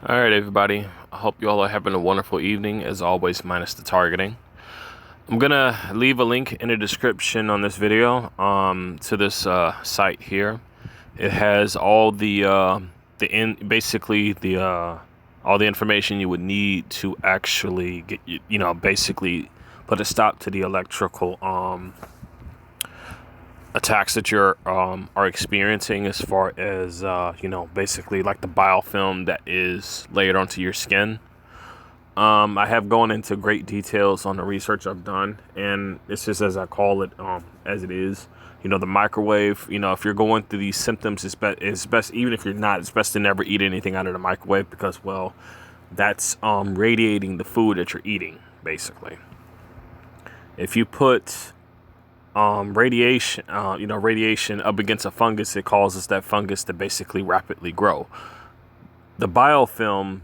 All right, everybody. I hope you all are having a wonderful evening, as always, minus the targeting. I'm gonna leave a link in the description on this video to this site here. It has all basically all the information you would need to actually get basically put a stop to the electrical attacks that you're are experiencing, as far as basically like the biofilm that is layered onto your skin. I have gone into great details on the research I've done, and it's just as I call it, as it is. The microwave. If you're going through these symptoms, it's best, even if you're not, it's best to never eat anything out of the microwave, because, well, that's radiating the food that you're eating, basically. If you put radiation up against a fungus, it causes that fungus to basically rapidly grow. The biofilm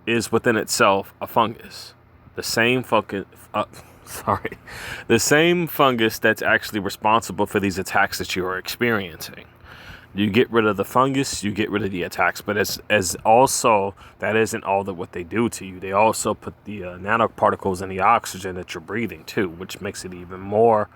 is within itself a fungus. The same fungus, the same fungus that's actually responsible for these attacks that you are experiencing. You get rid of the fungus, you get rid of the attacks. But as also, that isn't all that what they do to you. They also put the nanoparticles in the oxygen that you're breathing too, which makes it even more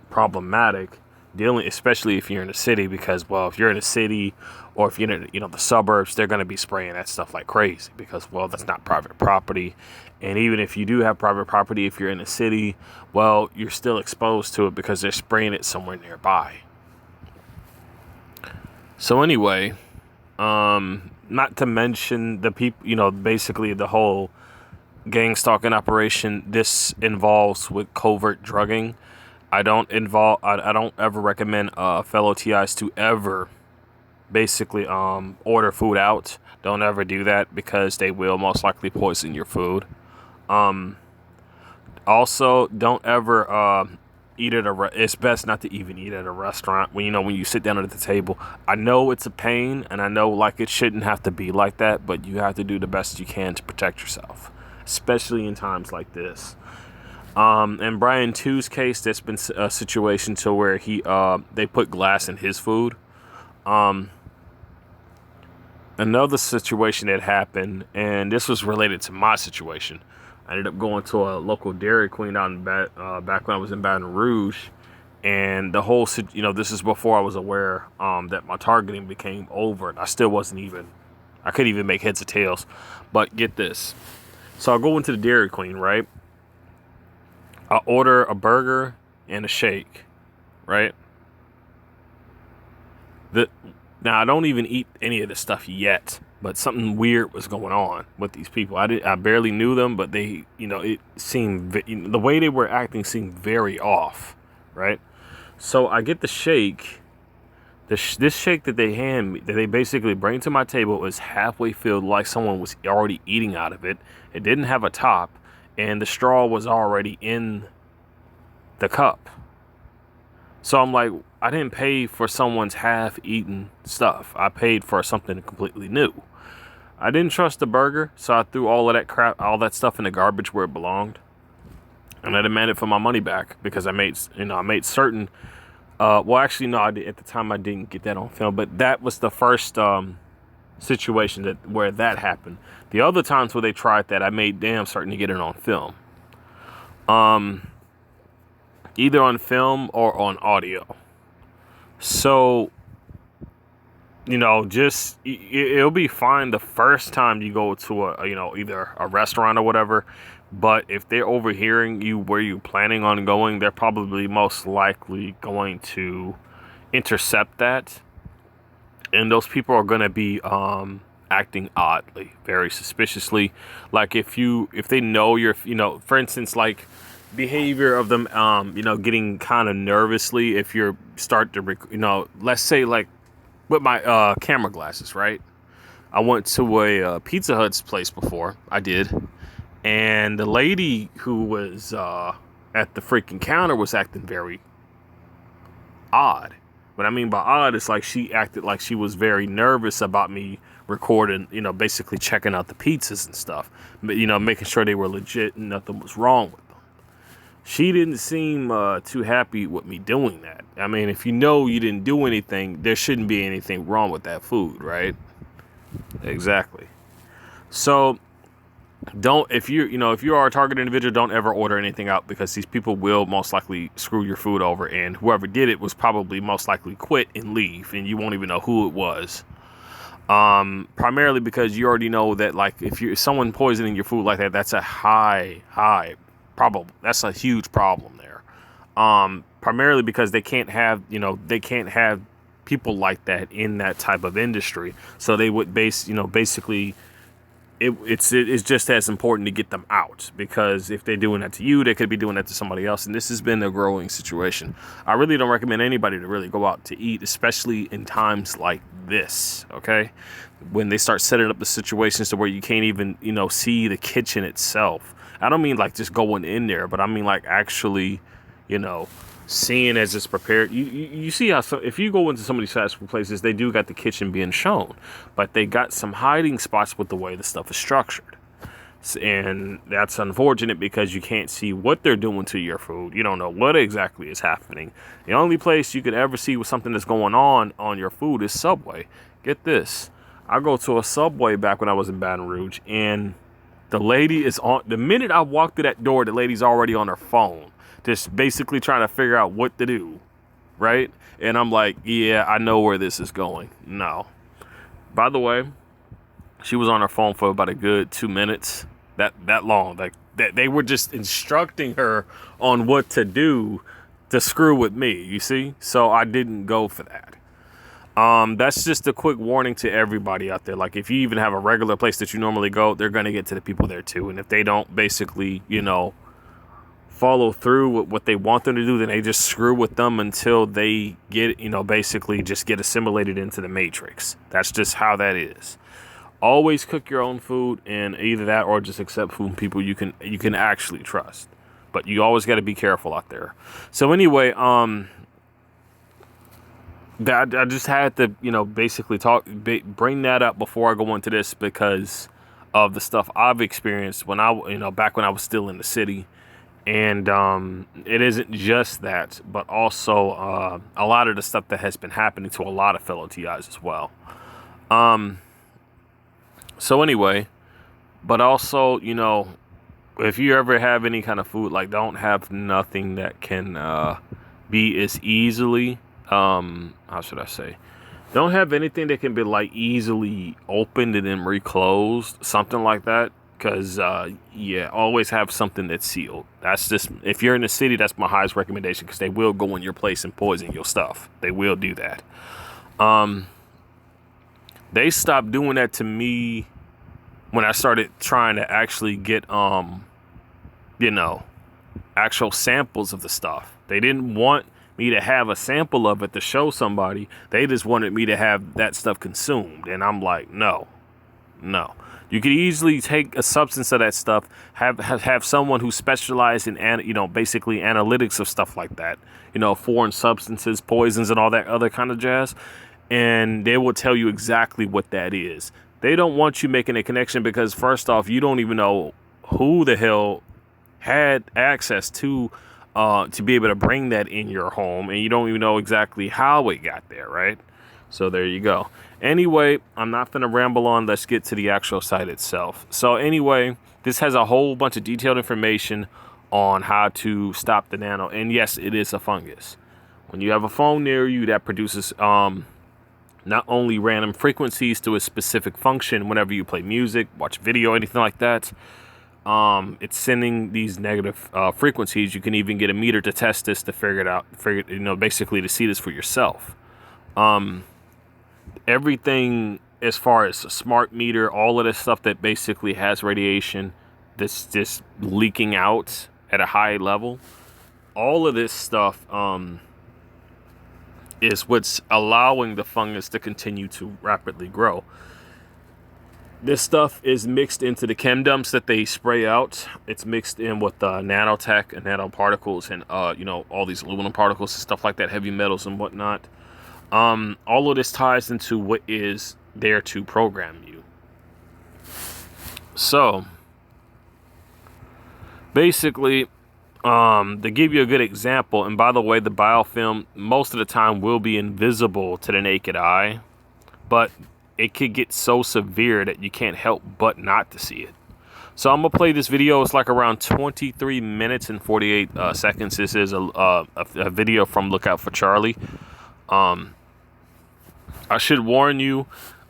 problematic dealing, especially if you're in a city, because, well, if you're in a city, or if you're in the suburbs, they're going to be spraying that stuff like crazy, because, well, that's not private property. And even if you do have private property, if you're in a city, well, you're still exposed to it because they're spraying it somewhere nearby. So anyway, not to mention the people, basically the whole gang stalking operation this involves with covert drugging. I don't ever recommend fellow TIs to ever basically order food out. Don't ever do that, because they will most likely poison your food. Also, don't ever eat at it's best not to even eat at a restaurant when you sit down at the table. I know it's a pain, and I know, like, it shouldn't have to be like that, but you have to do the best you can to protect yourself, especially in times like this. In Brian 2's case, there's been a situation to where they put glass in his food. Another situation that happened, and this was related to my situation. I ended up going to a local Dairy Queen out in back when I was in Baton Rouge, and the whole this is before I was aware that my targeting became overt. I couldn't even make heads or tails. But get this. So I go into the Dairy Queen, right? I order a burger and a shake, right? Now, I don't even eat any of this stuff yet, but something weird was going on with these people. I barely knew them, but they, it seemed, the way they were acting seemed very off, right? So I get the shake. This shake that they hand me, that they basically bring to my table, was halfway filled, like someone was already eating out of it. It didn't have a top, and the straw was already in the cup. So I'm like, I didn't pay for someone's half-eaten stuff. I paid for something completely new. I didn't trust the burger, so I threw all of that crap, all that stuff in the garbage where it belonged. And I demanded for my money back, because I made certain, well, actually, no, at the time I didn't get that on film, but that was the first situation where that happened. The other times where they tried that, I made damn certain to get it on film. Either on film or on audio. So, just, it'll be fine the first time you go to either a restaurant or whatever. But if they're overhearing you where you're planning on going, they're probably most likely going to intercept that. And those people are going to be acting oddly, very suspiciously. Like if they know you're, for instance, like, behavior of them, getting kind of nervously if you're start to, let's say, like with my camera glasses, right? I went to a Pizza Hut's place before. I did. And the lady who was at the freaking counter was acting very odd. What I mean by odd is, like, she acted like she was very nervous about me recording, basically checking out the pizzas and stuff. But, making sure they were legit and nothing was wrong with them. She didn't seem too happy with me doing that. I mean, if you didn't do anything, there shouldn't be anything wrong with that food, right? Exactly. So don't, if you are a target individual, don't ever order anything out, because these people will most likely screw your food over, and whoever did it was probably most likely quit and leave, and you won't even know who it was. Primarily because you already know that, like, if someone poisoning your food like that, that's a high problem. That's a huge problem there. Primarily because they can't have people like that in that type of industry. So they would basically it's just as important to get them out, because if they're doing that to you, they could be doing that to somebody else. And this has been a growing situation. I really don't recommend anybody to really go out to eat, especially in times like this. Okay, when they start setting up the situations to where you can't even see the kitchen itself. I don't mean like just going in there, but I mean like actually seeing as it's prepared. You see how, so if you go into some of these fast food places, they do got the kitchen being shown, but they got some hiding spots with the way the stuff is structured. And that's unfortunate, because you can't see what they're doing to your food. You don't know what exactly is happening. The only place you could ever see with something that's going on your food is Subway. Get this. I go to a Subway back when I was in Baton Rouge, and the lady is on, the minute I walk through that door, the lady's already on her phone, just basically trying to figure out what to do, right? And I'm like, yeah, I know where this is going. No. By the way, she was on her phone for about a good 2 minutes. That long. Like, that they were just instructing her on what to do to screw with me, you see? So I didn't go for that. That's just a quick warning to everybody out there. Like, if you even have a regular place that you normally go, they're going to get to the people there too. And if they don't basically, follow through with what they want them to do, then they just screw with them until they get, basically just get assimilated into the matrix. That's just how that is. Always cook your own food, and either that or just accept food from people you can actually trust. But you always got to be careful out there. So anyway, I just had to, basically bring that up before I go into this, because of the stuff I've experienced when back when I was still in the city. And it isn't just that, but also a lot of the stuff that has been happening to a lot of fellow TIs as well. So anyway, but also, if you ever have any kind of food, like, don't have nothing that can be as easily, how should I say? Don't have anything that can be like easily opened and then reclosed, something like that. Because, always have something that's sealed. That's just, if you're in the city, that's my highest recommendation, because they will go in your place and poison your stuff. They will do that. They stopped doing that to me when I started trying to actually get, actual samples of the stuff. They didn't want me to have a sample of it to show somebody. They just wanted me to have that stuff consumed. And I'm like, no. You could easily take a substance of that stuff, have someone who specializes in, basically analytics of stuff like that, foreign substances, poisons, and all that other kind of jazz, and they will tell you exactly what that is. They don't want you making a connection, because first off, you don't even know who the hell had access to be able to bring that in your home, and you don't even know exactly how it got there, right? So there you go. Anyway, I'm not going to ramble on. Let's get to the actual site itself. So anyway, this has a whole bunch of detailed information on how to stop the nano. And yes, it is a fungus. When you have a phone near you that produces not only random frequencies to a specific function whenever you play music, watch video, anything like that, it's sending these negative frequencies. You can even get a meter to test this to figure it out, basically to see this for yourself. Everything as far as a smart meter, all of this stuff that basically has radiation that's just leaking out at a high level, all of this stuff is what's allowing the fungus to continue to rapidly grow. This stuff is mixed into the chem dumps that they spray out. It's mixed in with nanotech and nanoparticles and all these aluminum particles and stuff like that, heavy metals and whatnot. All of this ties into what is there to program you. So, basically, to give you a good example, and by the way, the biofilm most of the time will be invisible to the naked eye, but it could get so severe that you can't help but not to see it. So I'm gonna play this video. It's like around 23 minutes and 48 seconds. This is a video from Lookout for Charlie. I should warn you,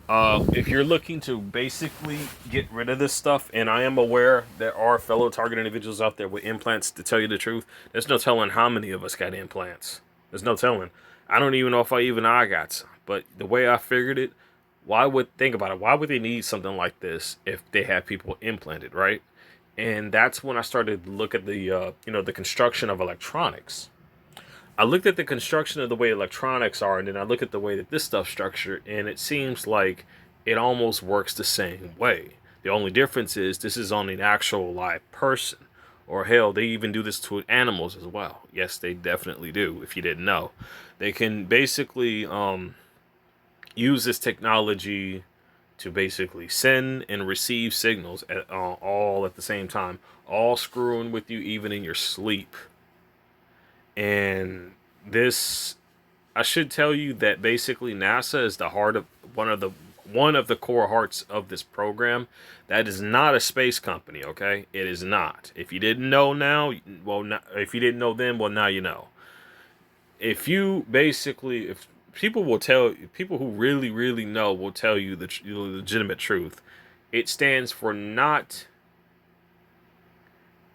if you're looking to basically get rid of this stuff, and I am aware there are fellow target individuals out there with implants. To tell you the truth, there's no telling how many of us got implants. There's no telling. I don't even know if I got some. But the way I figured it, think about it, why would they need something like this if they have people implanted, right? And that's when I started to look at the the construction of electronics. I looked at the construction of the way electronics are, and then I look at the way that this stuff's structured, and it seems like it almost works the same way. The only difference is this is on an actual live person. Or hell, they even do this to animals as well. Yes, they definitely do, if you didn't know. They can basically use this technology to basically send and receive signals all at the same time, all screwing with you even in your sleep. And this, I should tell you that basically NASA is the heart of one of the core hearts of this program. That is not a space company, okay? It is not. If you didn't know now, if you didn't know then, well, now you know. If people who really, really know will tell you the legitimate truth. It stands for not.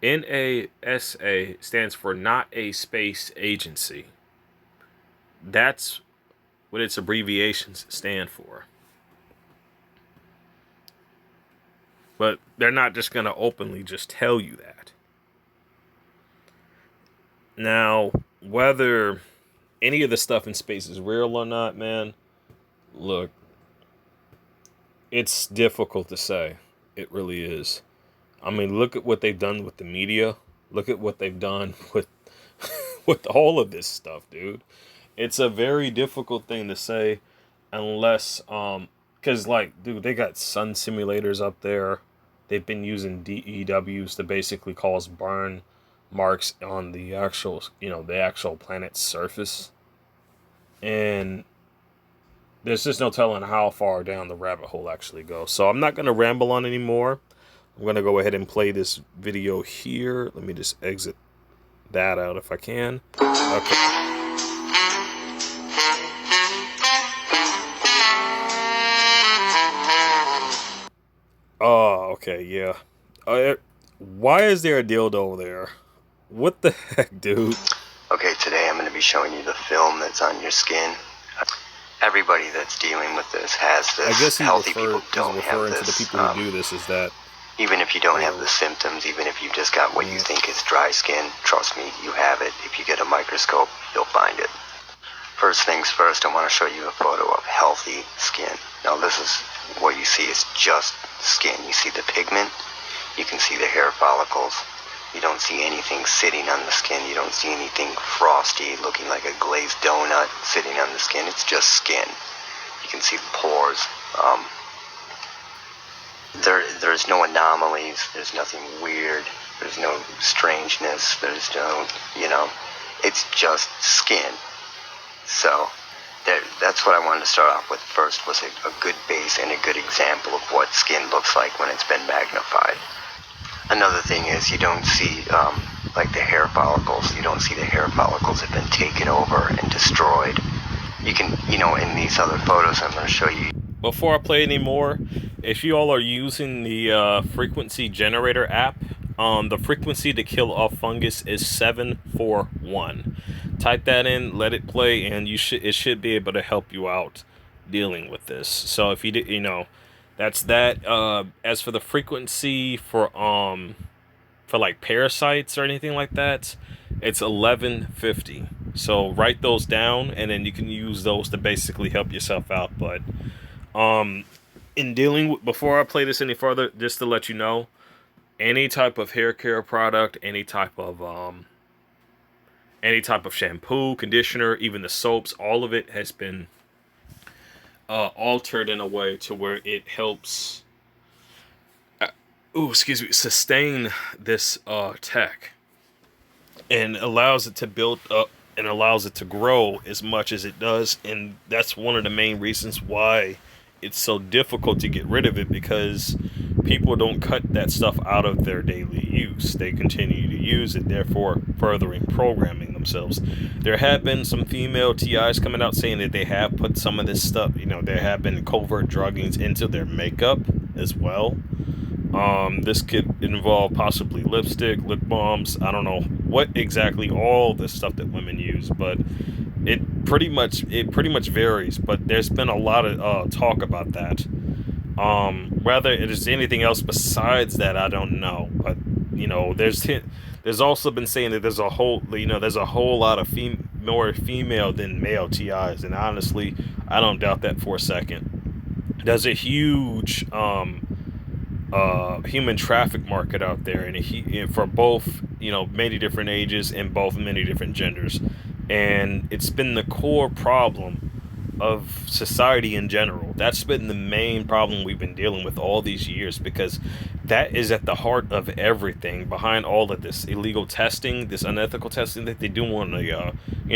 NASA stands for not a space agency. That's what its abbreviations stand for. But they're not just going to openly just tell you that. Now, whether any of the stuff in space is real or not, man, look, it's difficult to say. It really is. I mean, look at what they've done with the media. Look at what they've done with with all of this stuff, dude. It's a very difficult thing to say unless because like, dude, they got sun simulators up there. They've been using DEWs to basically cause burn marks on the actual planet's surface. And there's just no telling how far down the rabbit hole actually goes. So I'm not going to ramble on anymore. I'm going to go ahead and play this video here. Let me just exit that out if I can. Okay. Oh, okay, yeah. Why is there a dildo there? What the heck, dude? Okay, today I'm going to be showing you the film that's on your skin. Everybody that's dealing with this has this. I guess healthy people don't have this. To the people who do this is that even if you don't have the symptoms, even if you just got what you think is dry skin, trust me, you have it. If you get a microscope, you'll find it. First things first, I want to show you a photo of healthy skin. Now this is what you see is just skin. You see the pigment, you can see the hair follicles. You don't see anything sitting on the skin. You don't see anything frosty, looking like a glazed donut sitting on the skin. It's just skin. You can see the pores. There's no anomalies. There's nothing weird. There's no strangeness. There's no, it's just skin. So that's what I wanted to start off with first, was a good base and a good example of what skin looks like when it's been magnified. Another thing is you don't see like the hair follicles. You don't see the hair follicles have been taken over and destroyed. You can, in these other photos I'm going to show you. Before I play anymore, if you all are using the frequency generator app, the frequency to kill off fungus is 741. Type that in, let it play, and it should be able to help you out dealing with this. So if you did, that's that. As for the frequency for like parasites or anything like that, it's 1150. So write those down, and then you can use those to basically help yourself out. But in dealing with, before I play this any further, just to let you know, any type of hair care product, any type of shampoo, conditioner, even the soaps, all of it has been altered in a way to where it helps sustain this tech, and allows it to build up and allows it to grow as much as it does. And that's one of the main reasons why it's so difficult to get rid of it because people don't cut that stuff out of their daily use. They continue to use it, therefore furthering programming themselves. There have been some female TIs coming out saying that they have put some of this stuff, there have been covert druggings into their makeup as well. This could involve possibly lipstick, lip balms. I don't know what exactly all the stuff that women use, but it pretty much varies. But there's been a lot of talk about that. Whether it is anything else besides that, I don't know. But there's also been saying that there's a whole lot of more female than male TIs, and honestly, I don't doubt that for a second. There's a huge human traffic market out there, and for both many different ages and both many different genders, and it's been the core problem of society in general. That's been the main problem we've been dealing with all these years, because that is at the heart of everything behind all of this illegal testing, this unethical testing that they do on the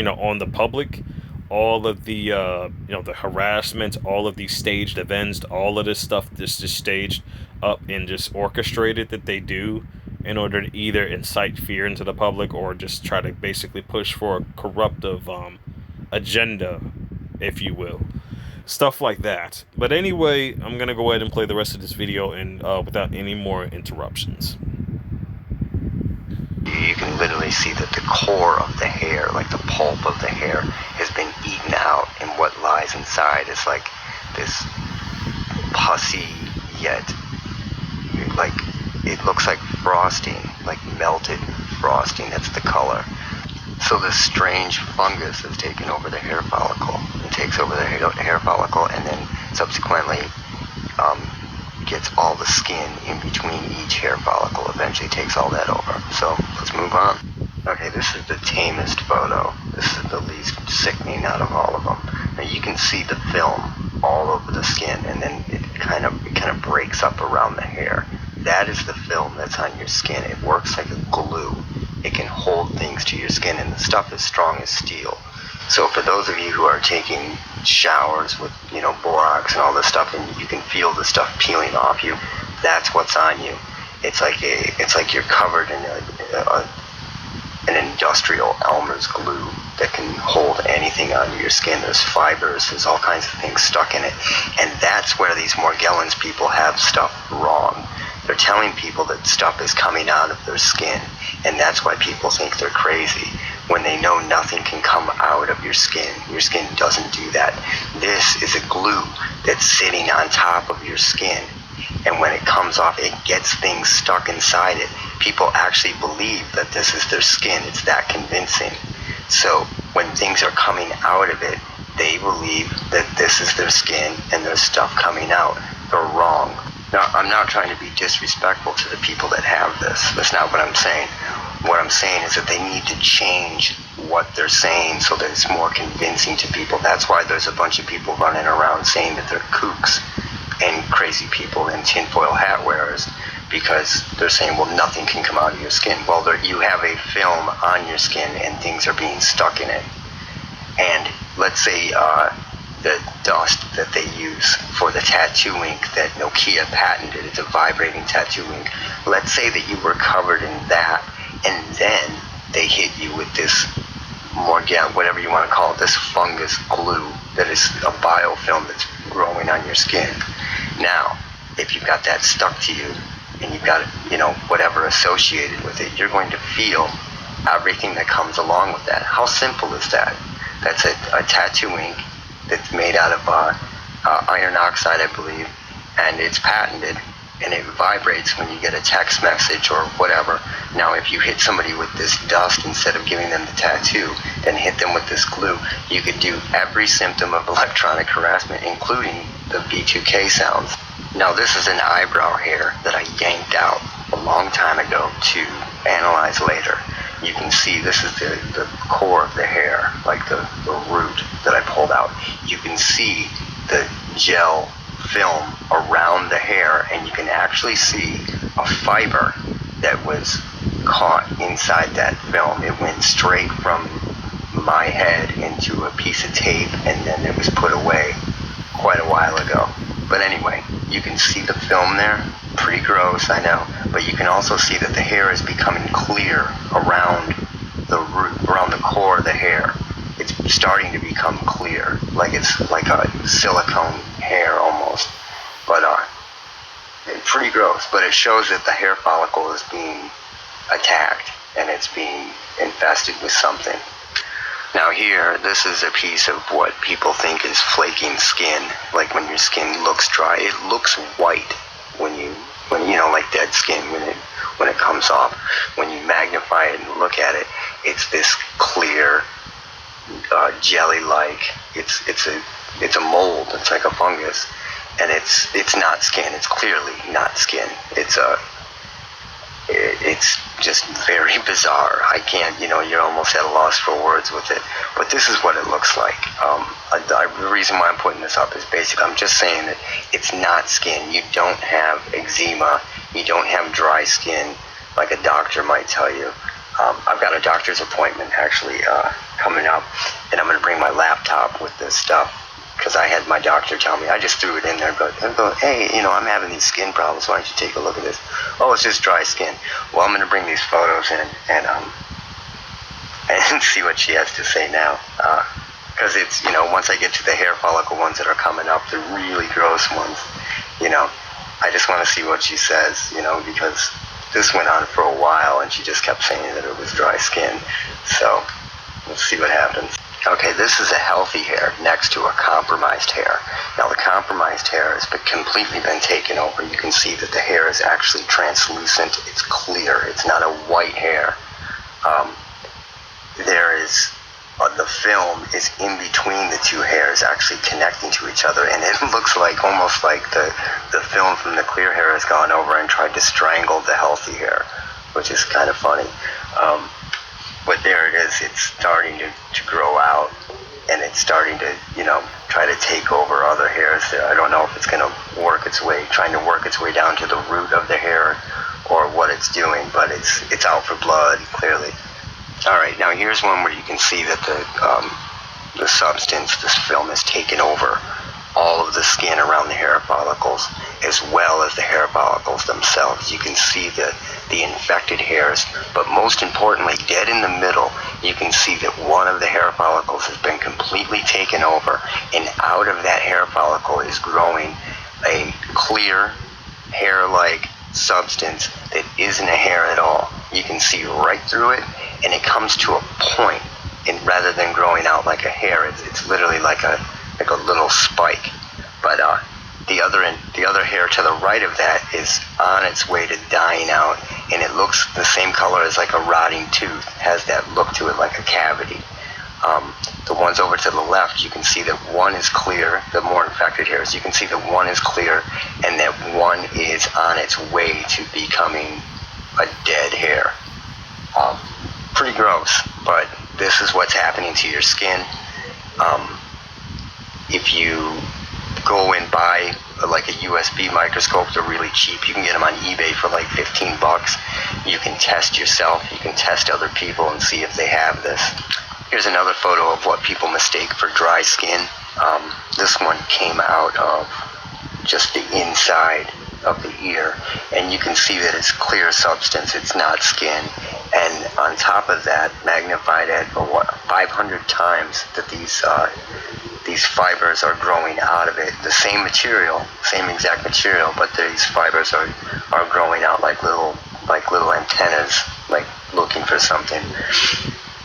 on the public, all of the the harassment, all of these staged events, all of this stuff just staged up and just orchestrated that they do in order to either incite fear into the public or just try to basically push for a corruptive agenda, if you will. Stuff like that. But anyway, I'm going to go ahead and play the rest of this video and without any more interruptions. You can literally see that the core of the hair, like the pulp of the hair, has been eaten out, and what lies inside is like this pussy, yet like it looks like frosting, like melted frosting. That's the color. So this strange fungus has taken over the hair follicle. It takes over the hair follicle, and then subsequently gets all the skin in between each hair follicle. Eventually takes all that over. So let's move on. Okay, this is the tamest photo. This is the least sickening out of all of them. Now you can see the film all over the skin, and then it kind of breaks up around the hair. That is the film that's on your skin. It works like a glue. It can hold things to your skin, and the stuff is strong as steel. So for those of you who are taking showers with, borax and all this stuff, and you can feel the stuff peeling off you, that's what's on you. It's like you're covered in an industrial Elmer's glue that can hold anything onto your skin. There's fibers, there's all kinds of things stuck in it, and that's where these Morgellons people have stuff wrong. They're telling people that stuff is coming out of their skin, and that's why people think they're crazy, when they know nothing can come out of your skin. Your skin doesn't do that. This is a glue that's sitting on top of your skin, and when it comes off, it gets things stuck inside it. People actually believe that this is their skin. It's that convincing. So when things are coming out of it, they believe that this is their skin and there's stuff coming out. They're wrong. Now, I'm not trying to be disrespectful to the people that have this. That's not what I'm saying. What I'm saying is that they need to change what they're saying so that it's more convincing to people. That's why there's a bunch of people running around saying that they're kooks and crazy people and tinfoil hat wearers, because they're saying, well, nothing can come out of your skin. Well, you have a film on your skin and things are being stuck in it. And let's say the dust that they use for the tattoo ink that Nokia patented, it's a vibrating tattoo ink. Let's say that you were covered in that, and then they hit you with this whatever you want to call it, this fungus glue that is a biofilm that's growing on your skin. Now, if you've got that stuck to you, and you've got whatever associated with it, you're going to feel everything that comes along with that. How simple is that? That's a tattoo ink that's made out of iron oxide, I believe, and it's patented, and it vibrates when you get a text message or whatever. Now, if you hit somebody with this dust instead of giving them the tattoo, then hit them with this glue, you could do every symptom of electronic harassment, including the V2K sounds. Now, this is an eyebrow hair that I yanked out a long time ago to analyze later. You can see this is the core of the hair, like the root that I pulled out. You can see the gel film around the hair, and you can actually see a fiber that was caught inside that film. It went straight from my head into a piece of tape, and then it was put away quite a while ago. But anyway, you can see the film there. Pretty gross, I know. But you can also see that the hair is becoming clear around the root, around the core of the hair. It's starting to become clear, like it's like a silicone hair almost. But pretty gross. But it shows that the hair follicle is being attacked and it's being infested with something. Now here, this is a piece of what people think is flaking skin. Like when your skin looks dry, it looks white when you know, like dead skin when it comes off. When you magnify it and look at it, it's this clear, jelly-like. It's a mold. It's like a fungus, and it's not skin. It's clearly not skin. It's just very bizarre. I can't, you're almost at a loss for words with it. But this is what it looks like. The reason why I'm putting this up is basically I'm just saying that it's not skin. You don't have eczema. You don't have dry skin like a doctor might tell you. I've got a doctor's appointment actually coming up, and I'm going to bring my laptop with this stuff. Because I had my doctor tell me, I just threw it in there, but I go, hey, I'm having these skin problems, why don't you take a look at this? Oh, it's just dry skin. Well, I'm going to bring these photos in and see what she has to say now. Because it's, once I get to the hair follicle ones that are coming up, the really gross ones, I just want to see what she says, because this went on for a while and she just kept saying that it was dry skin. So, let's see what happens. Okay, this is a healthy hair next to a compromised hair. Now the compromised hair has completely been taken over. You can see that the hair is actually translucent. It's clear. It's not a white hair. The film is in between the two hairs, actually connecting to each other, and it looks like almost like the film from the clear hair has gone over and tried to strangle the healthy hair, which is kind of funny. But there it is. It's starting to grow out, and it's starting to, try to take over other hairs there. I don't know if it's going to trying to work its way down to the root of the hair or what it's doing, but it's out for blood, clearly. All right, now here's one where you can see that the substance, this film, has taken over all of the skin around the hair follicles, as well as the hair follicles themselves. You can see the infected hairs, but most importantly, dead in the middle, you can see that one of the hair follicles has been completely taken over, and out of that hair follicle is growing a clear, hair-like substance that isn't a hair at all. You can see right through it, and it comes to a point, and rather than growing out like a hair, it's literally like a little spike. But the other hair to the right of that is on its way to dying out, and it looks the same color as like a rotting tooth. It has that look to it, like a cavity. The ones over to the left, you can see that one is clear. The more infected hairs, you can see that one is clear, and that one is on its way to becoming a dead hair. Pretty gross, but this is what's happening to your skin. If you go and buy like a USB microscope, they're really cheap. You can get them on eBay for like $15. You can test yourself, you can test other people and see if they have this. Here's another photo of what people mistake for dry skin. This one came out of just the inside of the ear, and you can see that it's clear substance, it's not skin. And on top of that, magnified at 500 times that these fibers are growing out of it. The same material, same exact material, but these fibers are growing out like little antennas, like looking for something.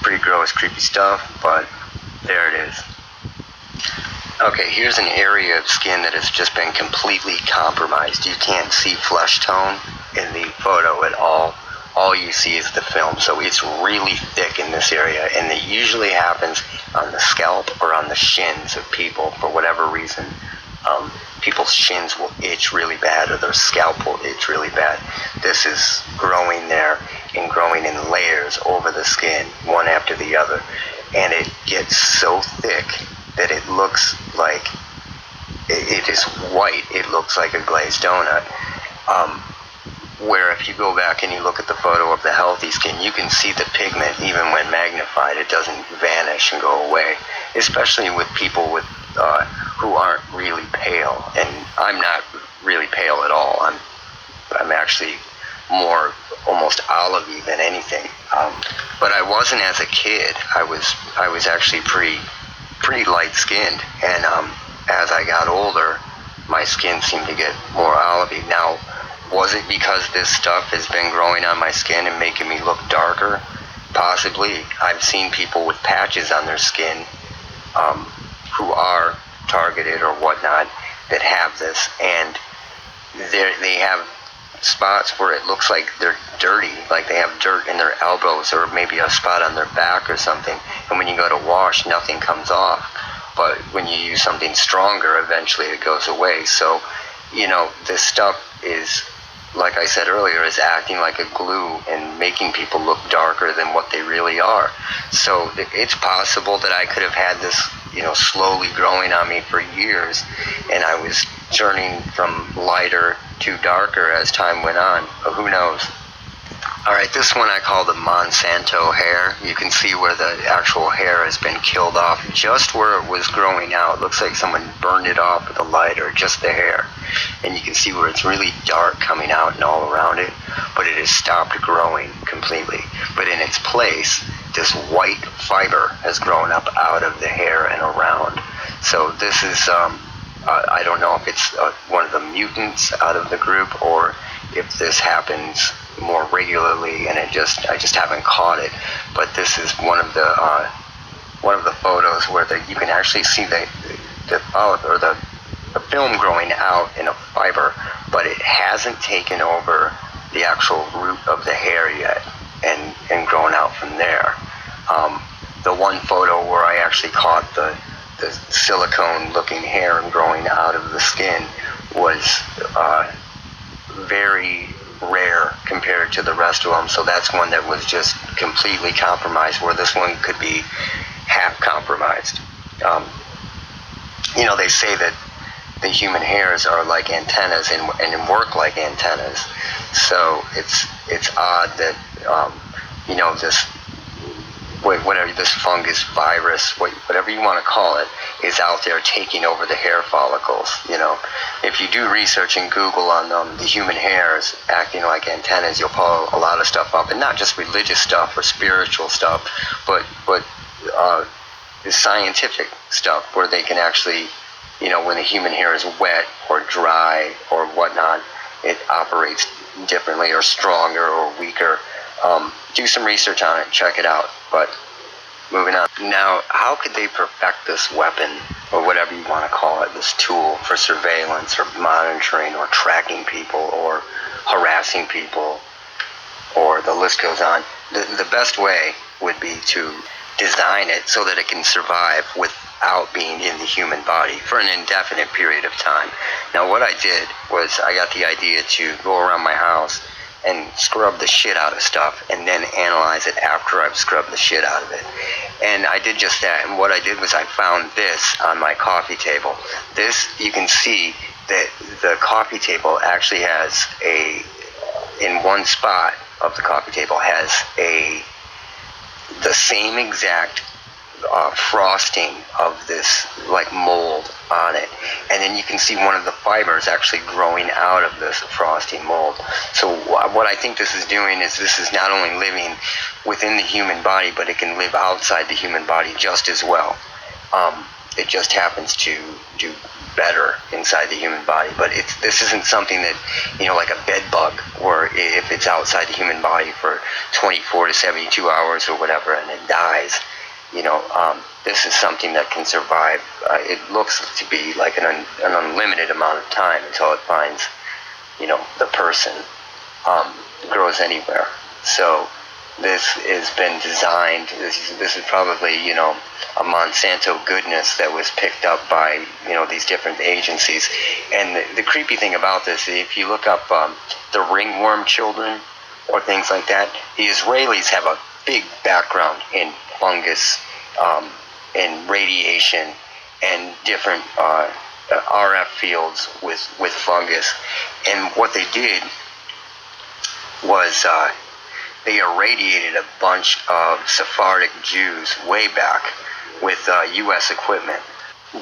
Pretty gross, creepy stuff, but there it is. Okay, here's an area of skin that has just been completely compromised. You can't see flesh tone in the photo at all. All you see is the film, so it's really thick in this area, and it usually happens on the scalp or on the shins of people for whatever reason. People's shins will itch really bad, or their scalp will itch really bad. This is growing there and growing in layers over the skin, one after the other, and it gets so thick that it looks like it is white. It looks like a glazed donut. Where if you go back and you look at the photo of the healthy skin, you can see the pigment, even when magnified, it doesn't vanish and go away. Especially with people with who aren't really pale, and I'm not really pale at all. I'm actually more almost olivey than anything. But I wasn't as a kid. I was actually pretty light skinned, and as I got older, my skin seemed to get more olivey. Now, was it because this stuff has been growing on my skin and making me look darker? Possibly. I've seen people with patches on their skin who are targeted or whatnot that have this, and they have spots where it looks like they're dirty, like they have dirt in their elbows or maybe a spot on their back or something, and when you go to wash, nothing comes off. But when you use something stronger, eventually it goes away. So, this stuff is, like I said earlier, is acting like a glue and making people look darker than what they really are. So it's possible that I could have had this, slowly growing on me for years, and I was turning from lighter to darker as time went on. But who knows? Alright, this one I call the Monsanto hair. You can see where the actual hair has been killed off, just where it was growing out. It looks like someone burned it off with a lighter, just the hair. And you can see where it's really dark coming out and all around it, but it has stopped growing completely. But in its place, this white fiber has grown up out of the hair and around. So this is, I don't know if it's one of the mutants out of the group, or if this happens more regularly and I just haven't caught it. But this is one of the photos where you can actually see the film growing out in a fiber, but it hasn't taken over the actual root of the hair yet and grown out from there. The one photo where I actually caught the silicone looking hair growing out of the skin was very rare compared to the rest of them. So that's one that was just completely compromised, where this one could be half compromised. They say that the human hairs are like antennas and work like antennas. So it's odd that this fungus virus, whatever you want to call it, is out there taking over the hair follicles. If you do research in Google on the human hairs acting like antennas, you'll pull a lot of stuff up, and not just religious stuff or spiritual stuff, but scientific stuff where they can actually, when the human hair is wet or dry or whatnot, it operates differently or stronger or weaker. Do some research on it, check it out. But moving on. Now, how could they perfect this weapon, or whatever you want to call it, this tool for surveillance or monitoring or tracking people or harassing people, or the list goes on? The best way would be to design it so that it can survive without being in the human body for an indefinite period of time. Now, what I did was I got the idea to go around my house and scrub the shit out of stuff and then analyze it after I've scrubbed the shit out of it. And I did just that. And what I did was I found this on my coffee table. This, you can see that the coffee table actually has in one spot of the coffee table has the same exact frosting of this like mold on it, and then you can see one of the fibers actually growing out of this frosting mold. So what I think this is doing is this is not only living within the human body, but it can live outside the human body just as well. It just happens to do better inside the human body, but this isn't something that, like a bed bug, where if it's outside the human body for 24 to 72 hours or whatever and it dies, this is something that can survive. It looks to be like an unlimited amount of time until it finds, the person. Grows anywhere. So this has been designed. This is probably, a Monsanto goodness that was picked up by, these different agencies. And the creepy thing about this, if you look up the ringworm children or things like that, the Israelis have a big background in fungus, and radiation, and different RF fields with fungus. And what they did was they irradiated a bunch of Sephardic Jews way back with U.S. equipment.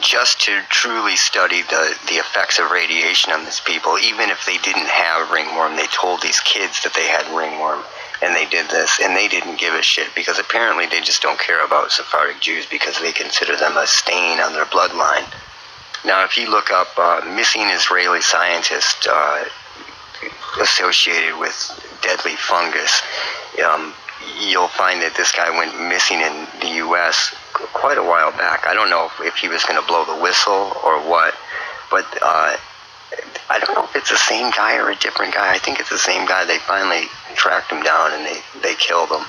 just to truly study the effects of radiation on these people. Even if they didn't have ringworm, they told these kids that they had ringworm, and they did this, and they didn't give a shit, because apparently they just don't care about Sephardic Jews because they consider them a stain on their bloodline. Now, if you look up missing Israeli scientist associated with deadly fungus, you'll find that this guy went missing in the U.S. quite a while back. I don't know if he was going to blow the whistle or what, but I don't know if it's the same guy or a different guy. I think it's the same guy. They finally tracked him down and they killed him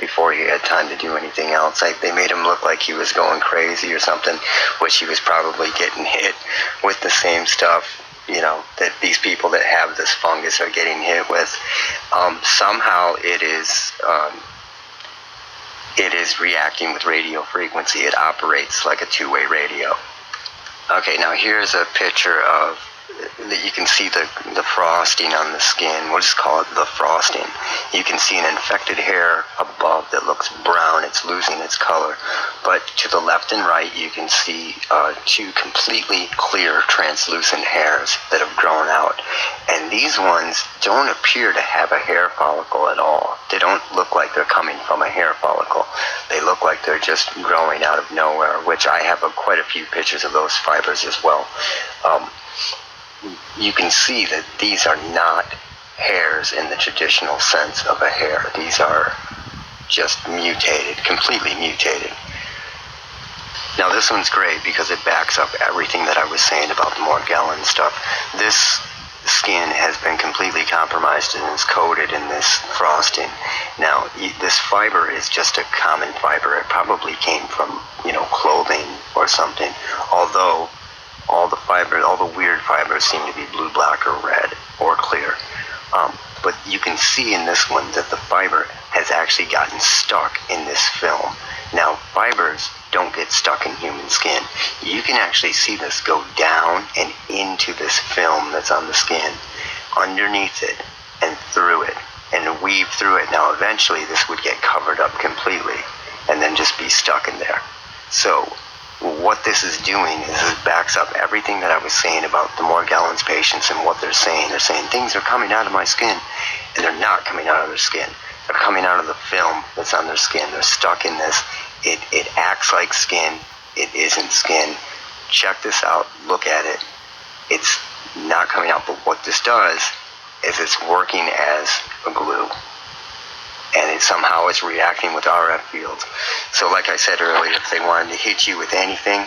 before he had time to do anything else. They made him look like he was going crazy or something, which he was probably getting hit with the same stuff, you know, that these people that have this fungus are getting hit with. Somehow it is reacting with radio frequency. It operates like a two-way radio. Okay, now here's a picture of that. You can see the frosting on the skin. We'll just call it the frosting. You can see an infected hair above that looks brown. It's losing its color. But to the left and right, you can see two completely clear, translucent hairs that have grown out. And these ones don't appear to have a hair follicle at all. They don't look like they're coming from a hair follicle. They look like they're just growing out of nowhere, which I have quite a few pictures of those fibers as well. You can see that these are not hairs in the traditional sense of a hair. These are just mutated, completely mutated. Now this one's great because it backs up everything that I was saying about the Morgellon stuff. This skin has been completely compromised and is coated in this frosting. Now this fiber is just a common fiber. It probably came from, you know, clothing or something, although all the weird fibers seem to be blue, black, or red, or clear. But you can see in this one that the fiber has actually gotten stuck in this film. Now, fibers don't get stuck in human skin. You can actually see this go down and into this film that's on the skin, underneath it, and through it, and weave through it. Now, eventually, this would get covered up completely, and then just be stuck in there. So, what this is doing is it backs up everything that I was saying about the Morgellons patients and what they're saying. They're saying things are coming out of my skin, and they're not coming out of their skin. They're coming out of the film that's on their skin. They're stuck in this. It acts like skin. It isn't skin. Check this out. Look at it. It's not coming out, but what this does is it's working as a glue. And somehow it's reacting with RF fields. So like I said earlier, if they wanted to hit you with anything,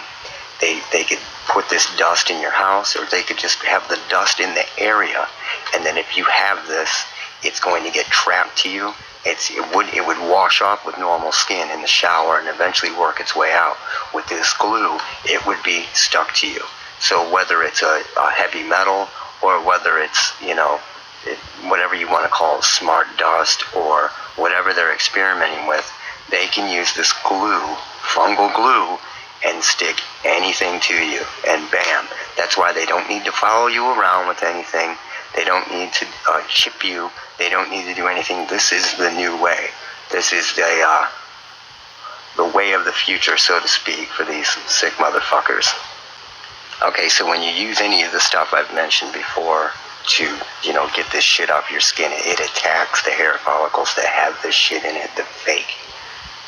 they could put this dust in your house, or they could just have the dust in the area. And then if you have this, it's going to get trapped to you. It would wash off with normal skin in the shower and eventually work its way out. With this glue, it would be stuck to you. So whether it's a heavy metal, or whether it's, you know, whatever you want to call smart dust, or whatever they're experimenting with, they can use this glue, fungal glue, and stick anything to you, and bam. That's why they don't need to follow you around with anything. They don't need to chip you. They don't need to do anything. This is the new way. This is the way of the future, so to speak, for these sick motherfuckers. Okay, so when you use any of the stuff I've mentioned before to, you know, get this shit off your skin, it attacks the hair follicles that have this shit in it, the fake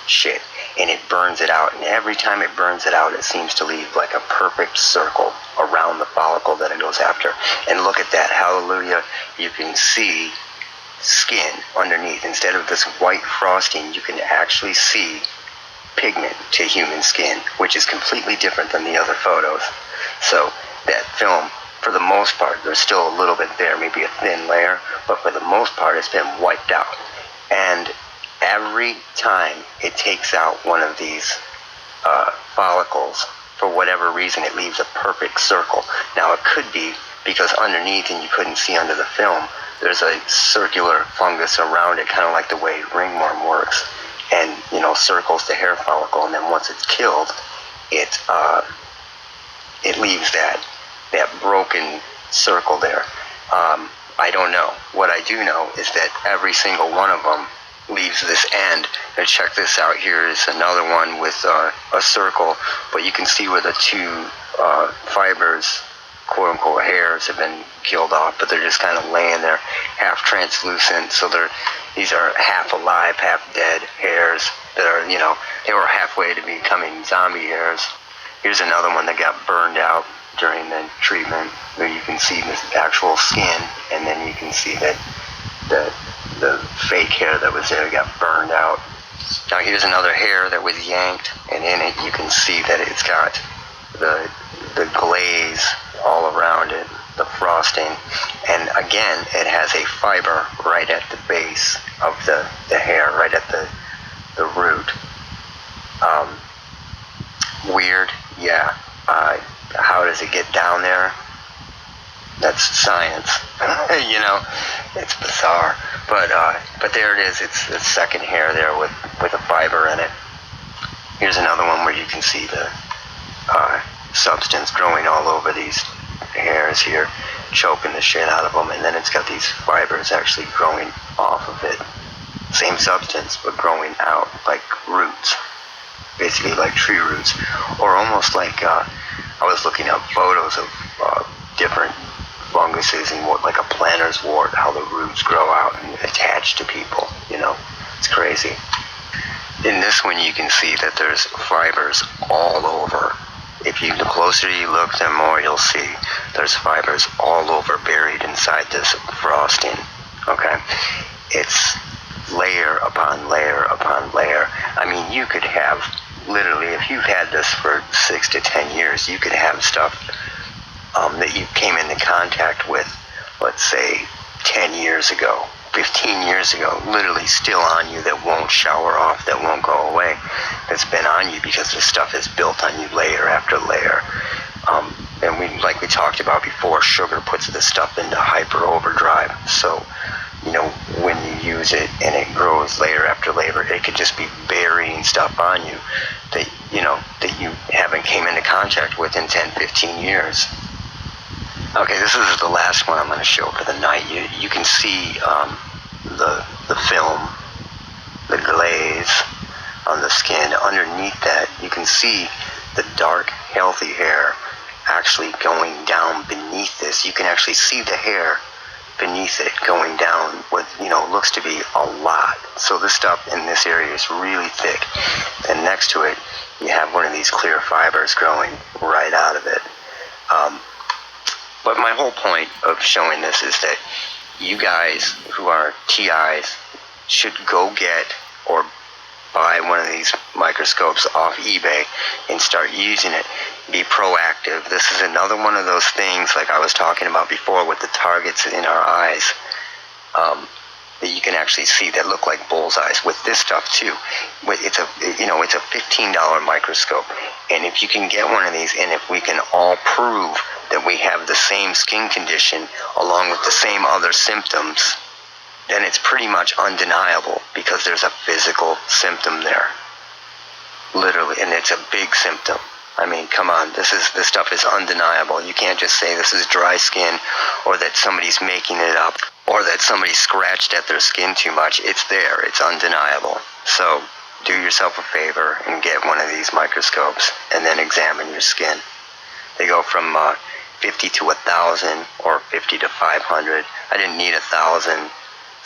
shit, and it burns it out. And every time it burns it out, it seems to leave like a perfect circle around the follicle that it goes after. And look at that, hallelujah, you can see skin underneath. Instead of this white frosting, you can actually see pigment to human skin, which is completely different than the other photos. So that film, for the most part, there's still a little bit there, maybe a thin layer, but for the most part it's been wiped out. And every time it takes out one of these follicles, for whatever reason, it leaves a perfect circle. Now it could be because underneath, and you couldn't see under the film, there's a circular fungus around it, kind of like the way ringworm works, and, you know, circles the hair follicle, and then once it's killed, it leaves that broken circle there. I don't know. What I do know is that every single one of them leaves this end. And check this out. Here is another one with a circle, but you can see where the two fibers, quote unquote hairs, have been killed off, but they're just kind of laying there, half translucent. So these are half alive, half dead hairs that are, they were halfway to becoming zombie hairs. Here's another one that got burned out during the treatment, where you can see the actual skin, and then you can see that the fake hair that was there got burned out. Now here's another hair that was yanked, and in it you can see that it's got the glaze all around it, the frosting, and again it has a fiber right at the base of the hair, right at the root. Weird, yeah. How does it get down there? That's science. It's bizarre, but there it is. It's the second hair there with a fiber in it. Here's another one where you can see the substance growing all over these hairs here, choking the shit out of them, and then it's got these fibers actually growing off of it. Same substance, but growing out like roots, basically like tree roots, or almost like I was looking up photos of different funguses and what, like a planter's wart, how the roots grow out and attach to people. It's crazy. In this one, you can see that there's fibers all over. The closer you look, the more you'll see there's fibers all over, buried inside this frosting. Okay, it's layer upon layer upon layer. I mean, you could have literally, if you've had this for 6 to 10 years, you could have stuff that you came into contact with, let's say 10 years ago, 15 years ago, literally still on you, that won't shower off, that won't go away, that's been on you because this stuff is built on you layer after layer. And like we talked about before, sugar puts this stuff into hyper overdrive. So, when you use it and it grows layer after layer, it could just be burying stuff on you that you haven't came into contact with in 10, 15 years. Okay, this is the last one I'm going to show for the night. You can see the film, the glaze on the skin. Underneath that, you can see the dark, healthy hair actually going down beneath this. You can actually see the hair beneath it going down with, looks to be a lot. So this stuff in this area is really thick. And next to it, you have one of these clear fibers growing right out of it. But my whole point of showing this is that you guys who are TIs should go get or buy one of these microscopes off eBay and start using it. Be proactive. This is another one of those things, like I was talking about before, with the targets in our eyes, that you can actually see that look like bullseyes. With this stuff too, it's a $15 microscope, and if you can get one of these, and if we can all prove that we have the same skin condition along with the same other symptoms, then it's pretty much undeniable, because there's a physical symptom there, literally, and it's a big symptom. I mean, come on, this stuff is undeniable. You can't just say this is dry skin, or that somebody's making it up, or that somebody scratched at their skin too much. It's there, it's undeniable. So do yourself a favor and get one of these microscopes and then examine your skin. They go from 50 to 1,000 or 50 to 500. I didn't need 1,000,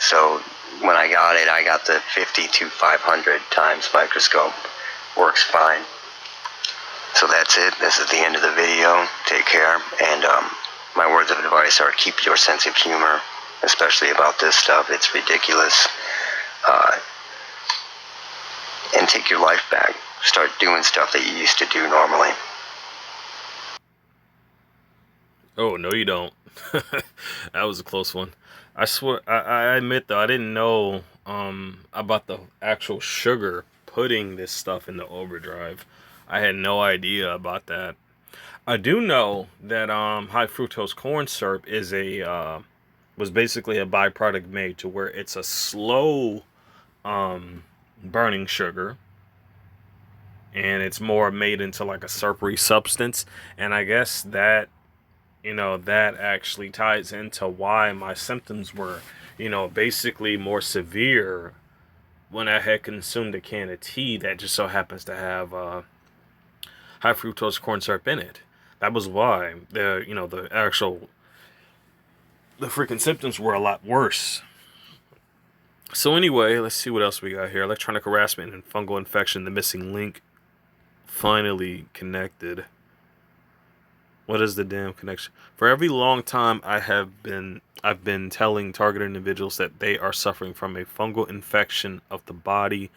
so when I got the 50 to 500 times microscope. Works fine. So that's it. This is the end of the video. Take care. And my words of advice are keep your sense of humor, especially about this stuff. It's ridiculous. And take your life back. Start doing stuff that you used to do normally. Oh, no, you don't. That was a close one. I swear, I admit, though, I didn't know about the actual sugar putting this stuff into overdrive. I had no idea about that. I do know that high fructose corn syrup is was basically a byproduct made to where it's a slow burning sugar, and it's more made into like a syrupy substance. And I guess that that actually ties into why my symptoms were basically more severe when I had consumed a can of tea that just so happens to have high fructose corn syrup in it. That was why the freaking symptoms were a lot worse. So anyway, let's see what else we got here. Electronic harassment and fungal infection. The missing link finally connected. What is the damn connection? For every long time I've been telling targeted individuals that they are suffering from a fungal infection of the body,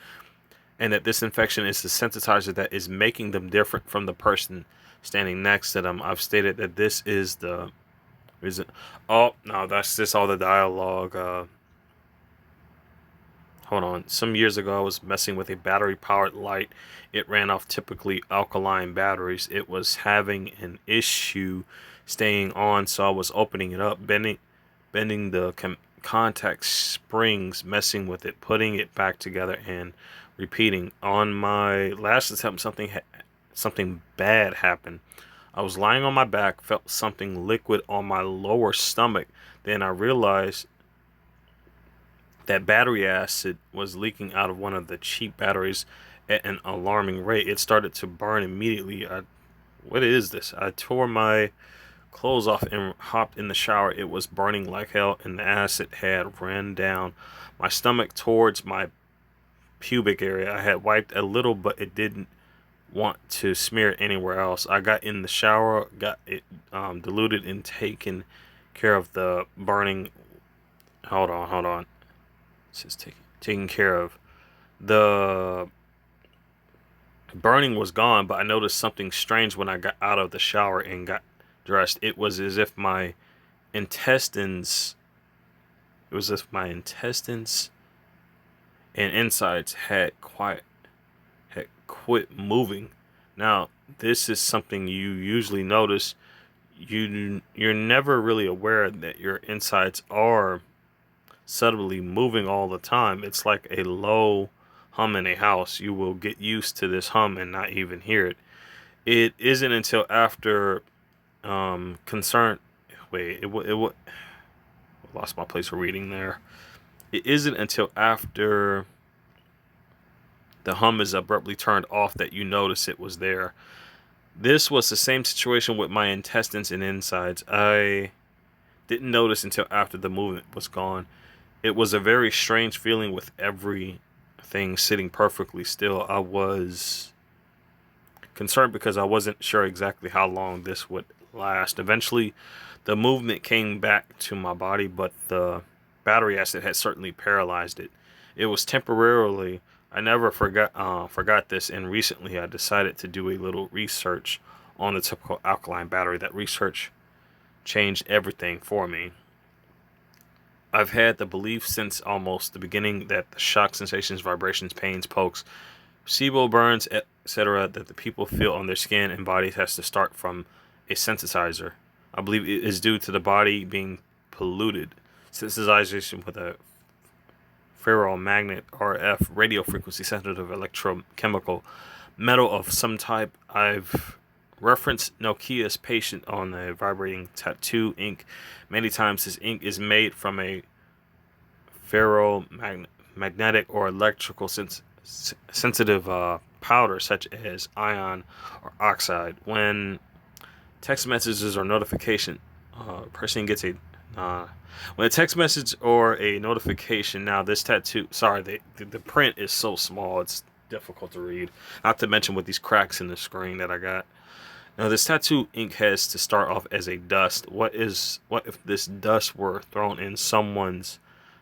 and that this infection is the sensitizer that is making them different from the person standing next to them. I've stated that this is the reason. Oh no, that's just all the dialogue. Hold on. Some years ago, I was messing with a battery-powered light. It ran off typically alkaline batteries. It was having an issue staying on, so I was opening it up, bending the contact springs, messing with it, putting it back together, and repeating. On my last attempt, something bad happened. I was lying on my back, felt something liquid on my lower stomach. Then I realized that battery acid was leaking out of one of the cheap batteries at an alarming rate. It started to burn immediately. What is this? I tore my clothes off and hopped in the shower. It was burning like hell, and the acid had ran down my stomach towards my pubic area. I had wiped a little, but it didn't want to smear it anywhere else. I got in the shower, got it diluted, and taken care of the burning. Hold on. It says taken care of. The burning was gone, but I noticed something strange when I got out of the shower and got dressed. It was as if my intestines and insides had quit moving. Now, this is something you usually notice. You're never really aware that your insides are subtly moving all the time. It's like a low hum in a house. You will get used to this hum and not even hear it. It isn't until after concern. Wait, it lost my place of reading there. It isn't until after the hum is abruptly turned off that you notice it was there. This was the same situation with my intestines and insides. I didn't notice until after the movement was gone. It was a very strange feeling with everything sitting perfectly still. I was concerned because I wasn't sure exactly how long this would last. Eventually, the movement came back to my body, but the battery acid had certainly paralyzed it. It was temporarily. I never forgot this, and recently I decided to do a little research on the typical alkaline battery. That research changed everything for me. I've had the belief since almost the beginning that the shock sensations, vibrations, pains, pokes, SIBO burns, etc. that the people feel on their skin and bodies has to start from a sensitizer. I believe it is due to the body being polluted. Sensitization with a ferromagnet RF radio frequency sensitive electrochemical metal of some type. I've referenced Nokia's patient on a vibrating tattoo ink many times. This ink is made from a ferromagnetic or electrical sensitive powder such as ion or oxide. When text messages or notification, person gets a when a text message or a notification. Now this tattoo, sorry, the print is so small it's difficult to read. Not to mention with these cracks in the screen that I got. Now this tattoo ink has to start off as a dust. What if this dust were thrown in someone's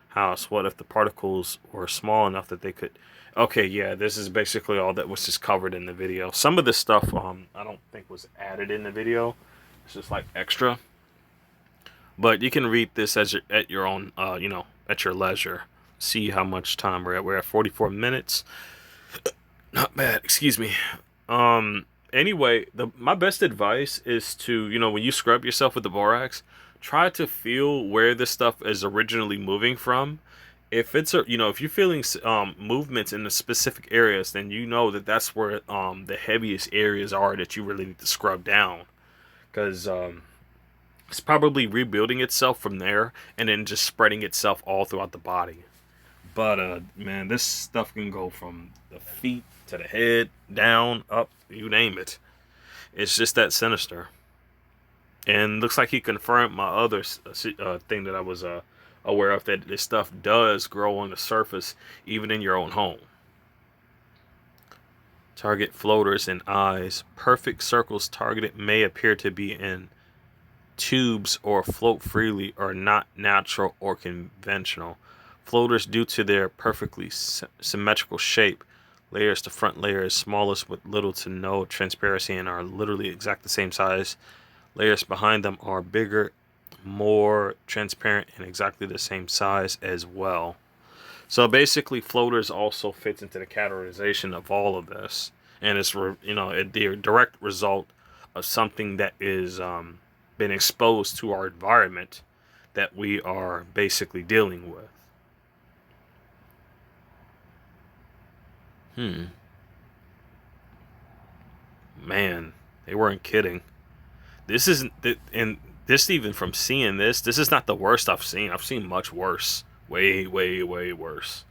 house? What if the particles were small enough that they could? Okay, yeah, this is basically all that was just covered in the video. Some of this stuff I don't think was added in the video. It's just like extra. But you can read this at your own, at your leisure. See how much time we're at. We're at 44 minutes. Not bad. Excuse me. Anyway, my best advice is to, when you scrub yourself with the borax, try to feel where this stuff is originally moving from. If it's if you're feeling movements in the specific areas, then you know that's where the heaviest areas are that you really need to scrub down, because it's probably rebuilding itself from there and then just spreading itself all throughout the body. But man, this stuff can go from the feet to the head, down, up, you name it. It's just that sinister. And looks like he confirmed my other thing that I was aware of, that this stuff does grow on the surface, even in your own home. Target floaters and eyes. Perfect circles targeted may appear to be in tubes or float freely, are not natural or conventional. Floaters, due to their perfectly symmetrical shape, layers, the front layer is smallest with little to no transparency and are literally exact the same size. Layers behind them are bigger, more transparent, and exactly the same size as well. So basically, floaters also fits into the categorization of all of this, and it's the direct result of something that is been exposed to our environment that we are basically dealing with. Man, they weren't kidding. This isn't, and this even from seeing this is not the worst I've seen. I've seen much worse, way, way, way worse.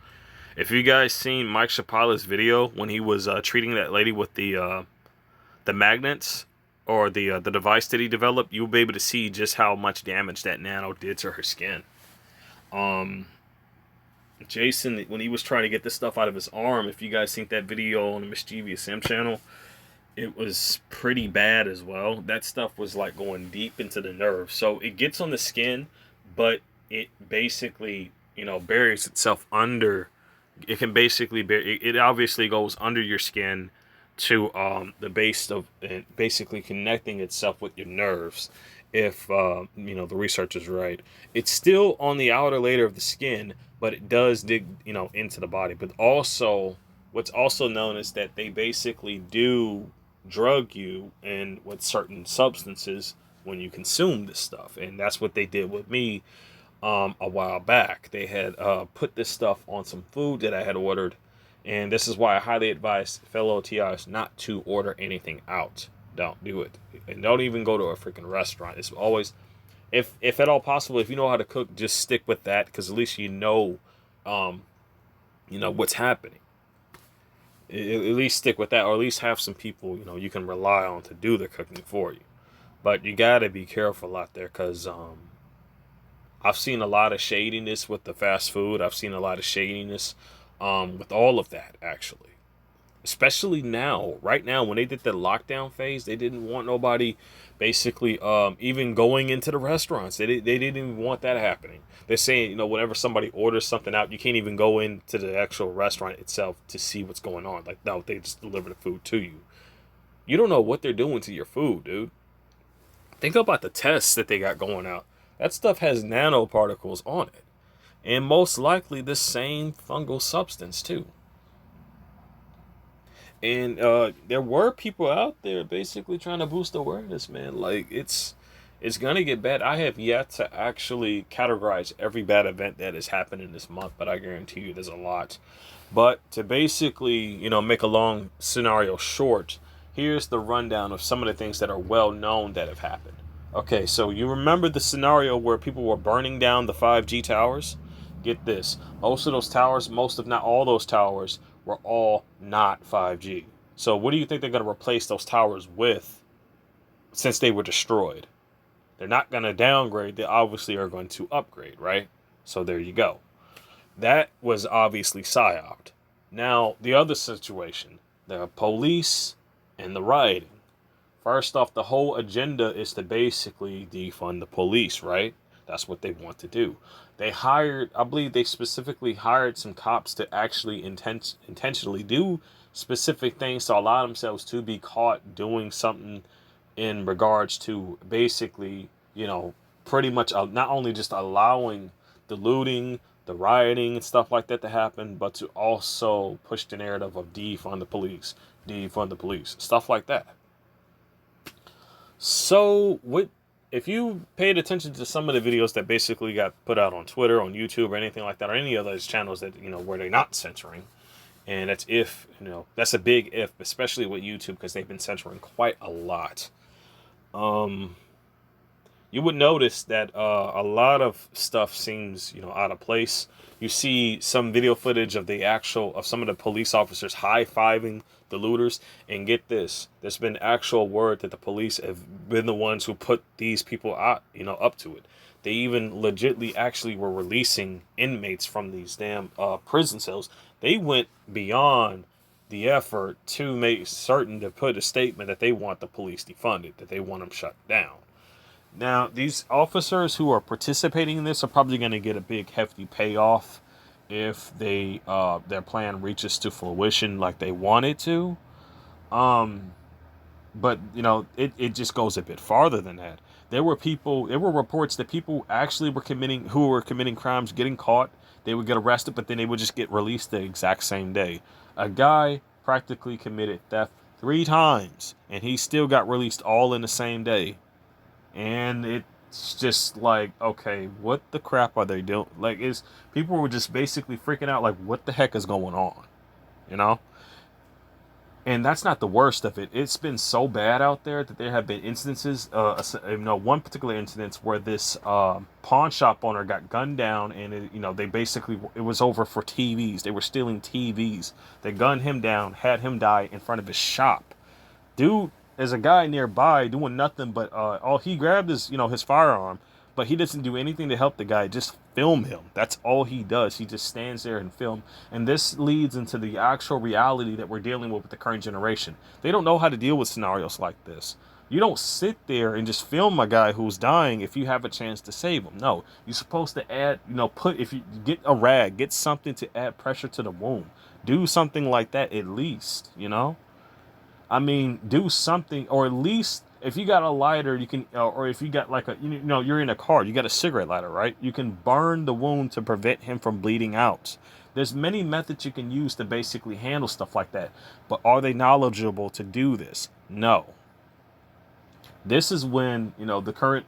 If you guys seen Mike Chapala's video when he was treating that lady with the magnets, or the device that he developed, you'll be able to see just how much damage that nano did to her skin. Jason, when he was trying to get this stuff out of his arm, if you guys think that video on the Mischievous Sim channel, it was pretty bad as well. That stuff was like going deep into the nerve. So it gets on the skin, but it basically, buries itself under. It can basically it obviously goes under your skin to the base of, and basically connecting itself with your nerves. If the research is right, it's still on the outer layer of the skin, but it does dig into the body. But also, what's also known is that they basically do drug you and with certain substances when you consume this stuff, and that's what they did with me a while back. They had put this stuff on some food that I had ordered, and this is why I highly advise fellow TIs not to order anything out. Don't do it, and don't even go to a freaking restaurant. It's always, if at all possible, if you know how to cook, just stick with that, because at least what's happening. At least stick with that, or at least have some people you can rely on to do the cooking for you. But you gotta be careful out there, because I've seen a lot of shadiness with the fast food. I've seen a lot of shadiness with all of that, actually. Especially now, right now, when they did the lockdown phase, they didn't want nobody basically even going into the restaurants. They didn't even want that happening. They're saying, whenever somebody orders something out, you can't even go into the actual restaurant itself to see what's going on. Like, no, they just deliver the food to you. You don't know what they're doing to your food, dude. Think about the tests that they got going out. That stuff has nanoparticles on it. And most likely the same fungal substance, too. And there were people out there basically trying to boost awareness, man. Like, it's gonna get bad. I have yet to actually categorize every bad event that has happened in this month, but I guarantee you there's a lot. But to basically, make a long scenario short, here's the rundown of some of the things that are well known that have happened. Okay, so you remember the scenario where people were burning down the 5G towers? Get this. Most of those towers, most if not all those towers, were all not 5G. So what do you think they're going to replace those towers with, since they were destroyed? They're not going to downgrade. They obviously are going to upgrade, right? So there you go. That was obviously psyoped. Now, the other situation, the police and the rioting. First off, the whole agenda is to basically defund the police, right? That's what they want to do. I believe they specifically hired some cops to actually intentionally do specific things to allow themselves to be caught doing something in regards to basically, pretty much not only just allowing the looting, the rioting and stuff like that to happen, but to also push the narrative of defund the police, stuff like that. So, if you paid attention to some of the videos that basically got put out on Twitter, on YouTube, or anything like that, or any of those channels that, where they're not censoring, and that's a big if, especially with YouTube, because they've been censoring quite a lot. you would notice that a lot of stuff seems, out of place. You see some video footage of of some of the police officers high-fiving the looters, and get this, there's been actual word that the police have been the ones who put these people out, up to it. They even legitly actually were releasing inmates from these damn prison cells. They went beyond the effort to make certain to put a statement that they want the police defunded, that they want them shut down. Now, these officers who are participating in this are probably going to get a big hefty payoff if their plan reaches to fruition like they want it to. Um, but it just goes a bit farther than that. There were reports that people actually who were committing crimes, getting caught. They would get arrested, but then they would just get released the exact same day. A guy practically committed theft 3 times, and he still got released all in the same day. And it's just like, okay, what the crap are they doing? Like, is people were just basically freaking out, like, what the heck is going on, you know? And that's not the worst of it. It's been so bad out there that there have been instances, one particular incident where this pawn shop owner got gunned down, and they basically, it was over for TVs. They were stealing TVs. They gunned him down, had him die in front of his shop. Dude, there's a guy nearby doing nothing but all he grabbed is his firearm, but he doesn't do anything to help the guy. Just film him. That's all he does. He just stands there and film. And this leads into the actual reality that we're dealing with the current generation. They don't know how to deal with scenarios like this. You don't sit there and just film a guy who's dying if you have a chance to save him. No, you're supposed to add, if you get a rag, get something to add pressure to the wound. Do something like that at least. I mean, do something, or at least if you got a lighter, you can, or if you got like you're in a car, you got a cigarette lighter, right? You can burn the wound to prevent him from bleeding out. There's many methods you can use to basically handle stuff like that. But are they knowledgeable to do this? No. This is when, the current,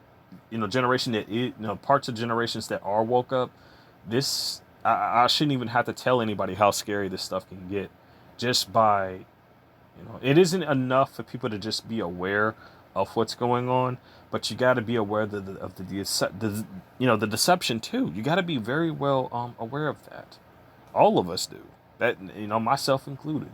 generation parts of generations that are woke up, I shouldn't even have to tell anybody how scary this stuff can get just by. It isn't enough for people to just be aware of what's going on, but you got to be aware of the deception too. You got to be very well aware of that. All of us do that, myself included.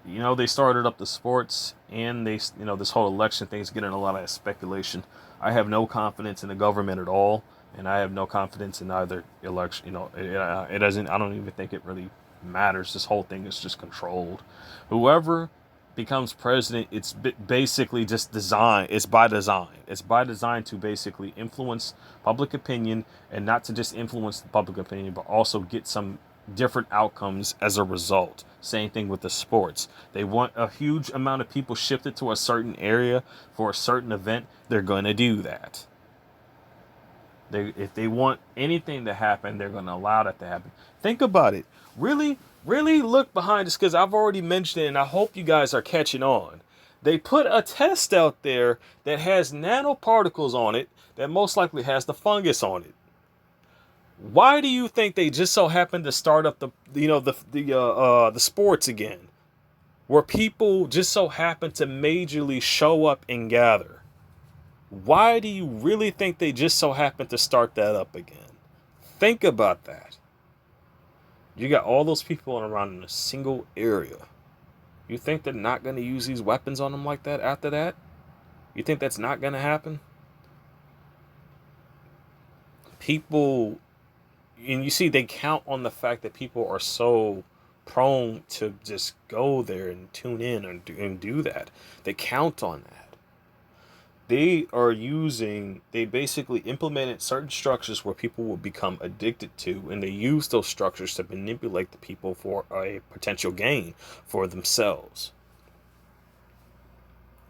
They started up the sports, and this whole election thing's getting a lot of speculation. I have no confidence in the government at all, and I have no confidence in either election. It doesn't. I don't even think it really matters. This whole thing is just controlled. Whoever becomes president, it's basically just design. It's by design. It's by design to basically influence public opinion, and not to just influence the public opinion, but also get some different outcomes as a result. Same thing with the sports. They want a huge amount of people shifted to a certain area for a certain event. They're going to do that. If they want anything to happen, they're going to allow that to happen. Think about it. Really, really look behind this, because I've already mentioned it, and I hope you guys are catching on. They put a test out there that has nanoparticles on it that most likely has the fungus on it. Why do you think they just so happened to start up the sports again, where people just so happen to majorly show up and gather? Why do you really think they just so happen to start that up again? Think about that. You got all those people around in a single area. You think they're not going to use these weapons on them like that after that? You think that's not going to happen? People, and you see, they count on the fact that people are so prone to just go there and tune in and do that. They count on that. They basically implemented certain structures where people will become addicted to, and they use those structures to manipulate the people for a potential gain for themselves.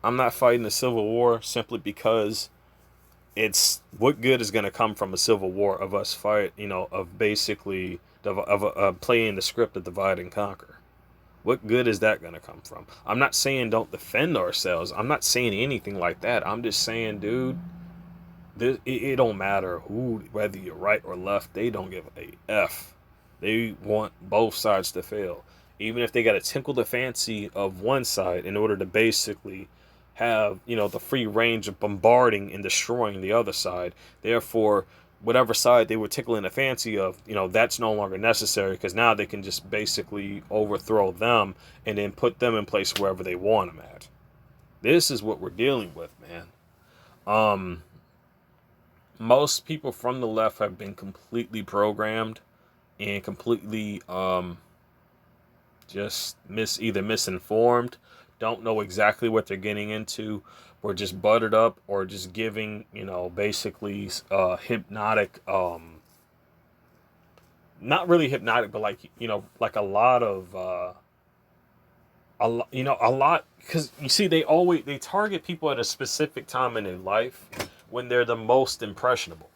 I'm not fighting a civil war simply because what good is going to come from a civil war of us of basically playing the script of divide and conquer. What good is that going to come from? I'm not saying don't defend ourselves. I'm not saying anything like that. I'm just saying, dude, it don't matter whether you're right or left. They don't give a F. They want both sides to fail. Even if they got to tickle the fancy of one side in order to basically have, the free range of bombarding and destroying the other side. Therefore, whatever side they were tickling the fancy of, that's no longer necessary, because now they can just basically overthrow them and then put them in place wherever they want them at. This is what we're dealing with, man. Most people from the left have been completely programmed and completely just either misinformed, don't know exactly what they're getting into, or just buttered up, or just giving, basically hypnotic, not really hypnotic, but like, like a lot of, a lot, because you see, they target people at a specific time in their life when they're the most impressionable.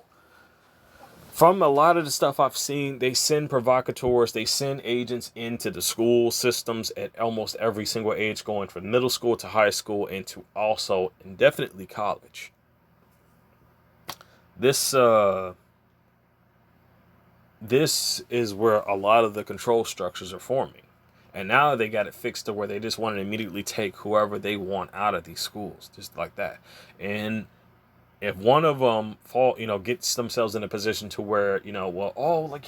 From a lot of the stuff I've seen, they send provocateurs, they send agents into the school systems at almost every single age, going from middle school to high school and to also indefinitely college. This is where a lot of the control structures are forming. And now they got it fixed to where they just want to immediately take whoever they want out of these schools, just like that. And if one of them gets themselves in a position to where, like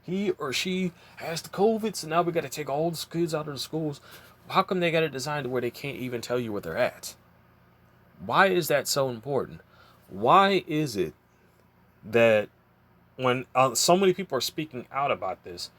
he or she has the COVID, so now we got to take all the kids out of the schools. How come they got it designed to where they can't even tell you where they're at? Why is that so important? Why is it that when so many people are speaking out about this,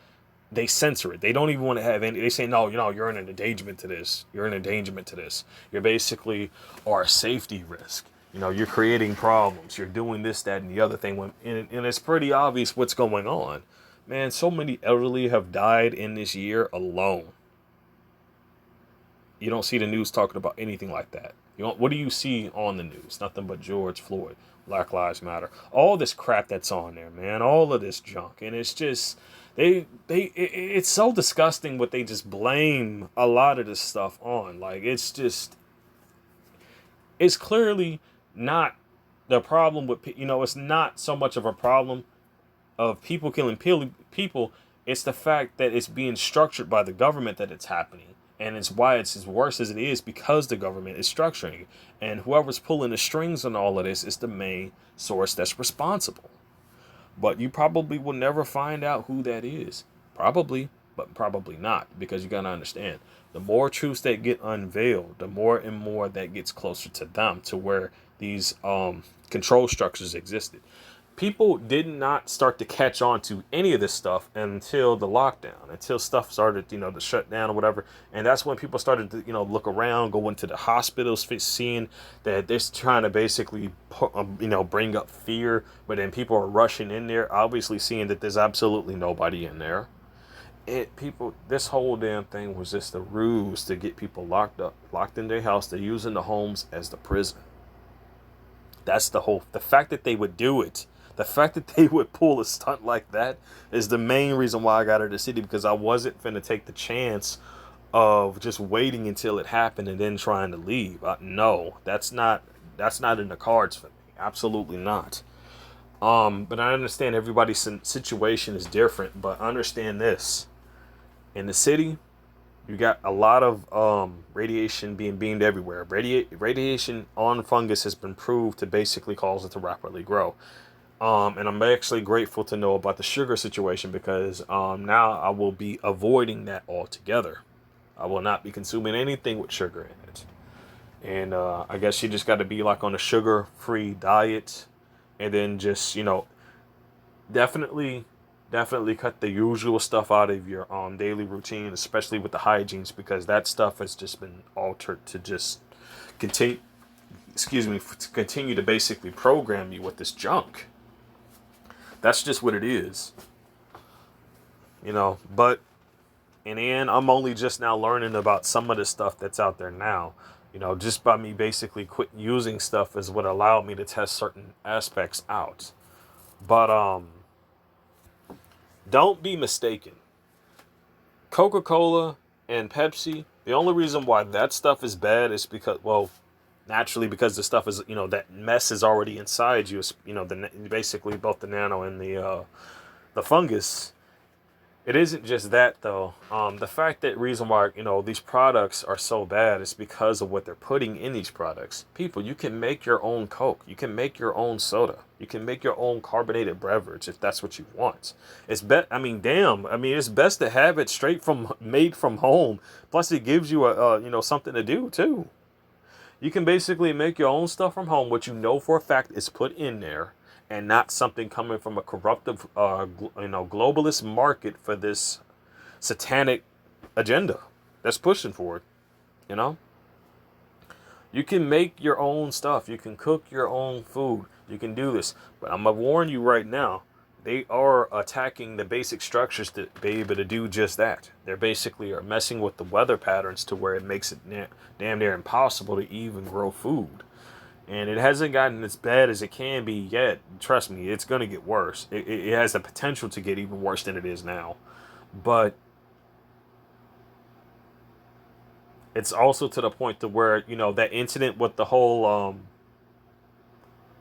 they censor it? They don't even want to have any. They say, no, you're an endangerment to this. You're an endangerment to this. You're basically are a safety risk. You're creating problems. You're doing this, that, and the other thing. And it's pretty obvious what's going on. Man, so many elderly have died in this year alone. You don't see the news talking about anything like that. What do you see on the news? Nothing but George Floyd, Black Lives Matter, all this crap that's on there, man. All of this junk, and it's just it's so disgusting what they just blame a lot of this stuff on. Like, it's clearly not the problem with, it's not so much of a problem of people killing people. It's the fact that it's being structured by the government that it's happening. And it's why it's as worse as it is, because the government is structuring. And whoever's pulling the strings on all of this is the main source that's responsible. But you probably will never find out who that is. Probably, but probably not. Because you got to understand, the more truths that get unveiled, the more and more that gets closer to them, to where these control structures existed. People did not start to catch on to any of this stuff until the lockdown, until stuff started, to shut down or whatever. And that's when people started to, look around, go into the hospitals, seeing that they're trying to basically, bring up fear. But then people are rushing in there, obviously seeing that there's absolutely nobody in there. This whole damn thing was just a ruse to get people locked in their house. They're using the homes as the prison. That's the fact that they would do it. The fact that they would pull a stunt like that is the main reason why I got out of the city, because I wasn't finna take the chance of just waiting until it happened and then trying to leave. No, that's not in the cards for me. Absolutely not. But I understand everybody's situation is different, but understand this. In the city, you got a lot of radiation being beamed everywhere. Radiation on fungus has been proved to basically cause it to rapidly grow. And I'm actually grateful to know about the sugar situation, because now I will be avoiding that altogether. I will not be consuming anything with sugar in it. And I guess you just got to be like on a sugar-free diet, and then just, definitely cut the usual stuff out of your daily routine, especially with the hygienes, because that stuff has just been altered to just continue to basically program you with this junk. That's just what it is. But in the end, I'm only just now learning about some of the stuff that's out there now. Just by me basically quit using stuff is what allowed me to test certain aspects out. But don't be mistaken. Coca-Cola and Pepsi, the only reason why that stuff is bad is because, naturally, because the stuff is, that mess is already inside you. Basically both the nano and the fungus. It isn't just that though. The fact that reason why these products are so bad is because of what they're putting in these products. People, you can make your own Coke. You can make your own soda. You can make your own carbonated beverage if that's what you want. It's I mean, damn. I mean, it's best to have it straight from made from home. Plus, it gives you a something to do too. You can basically make your own stuff from home, which you know for a fact is put in there, and not something coming from a corruptive, globalist market for this satanic agenda that's pushing for it. You know, you can make your own stuff. You can cook your own food. You can do this, but I'm gonna warn you right now. They are attacking the basic structures to be able to do just that. They're basically are messing with the weather patterns to where it makes it damn near impossible to even grow food. And it hasn't gotten as bad as it can be yet. Trust me, it's going to get worse. It has the potential to get even worse than it is now. But it's also to the point to where that incident with the whole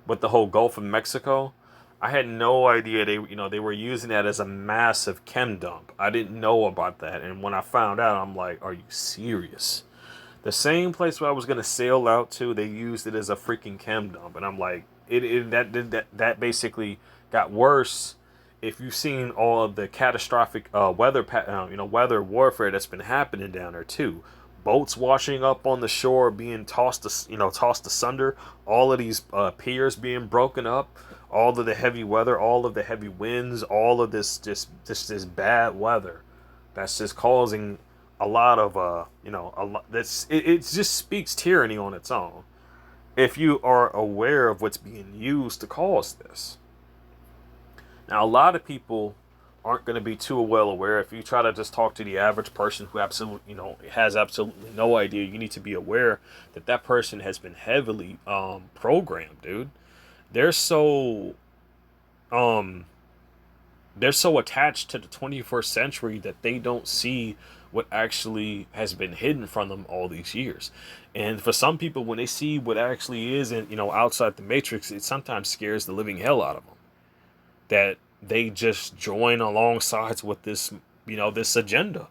Gulf of Mexico. I had no idea they were using that as a massive chem dump. I didn't know about that, and when I found out, I'm like, are you serious? The same place where I was gonna sail out to, they used it as a freaking chem dump, and I'm like, that basically got worse. If you've seen all of the catastrophic weather warfare that's been happening down there too, boats washing up on the shore, being tossed asunder, all of these piers being broken up, all of the heavy weather, all of the heavy winds, all of this bad weather that's just causing a lot of a lot it just speaks tyranny on its own if you are aware of what's being used to cause this. Now, a lot of people aren't going to be too well aware. If you try to just talk to the average person who absolutely has absolutely no idea, you need to be aware that that person has been heavily programmed, dude. They're so um they're so attached to the 21st century that they don't see what actually has been hidden from them all these years. And for some people, when they see what actually is, and outside the matrix, it sometimes scares the living hell out of them. That they just join alongside with this, this agenda.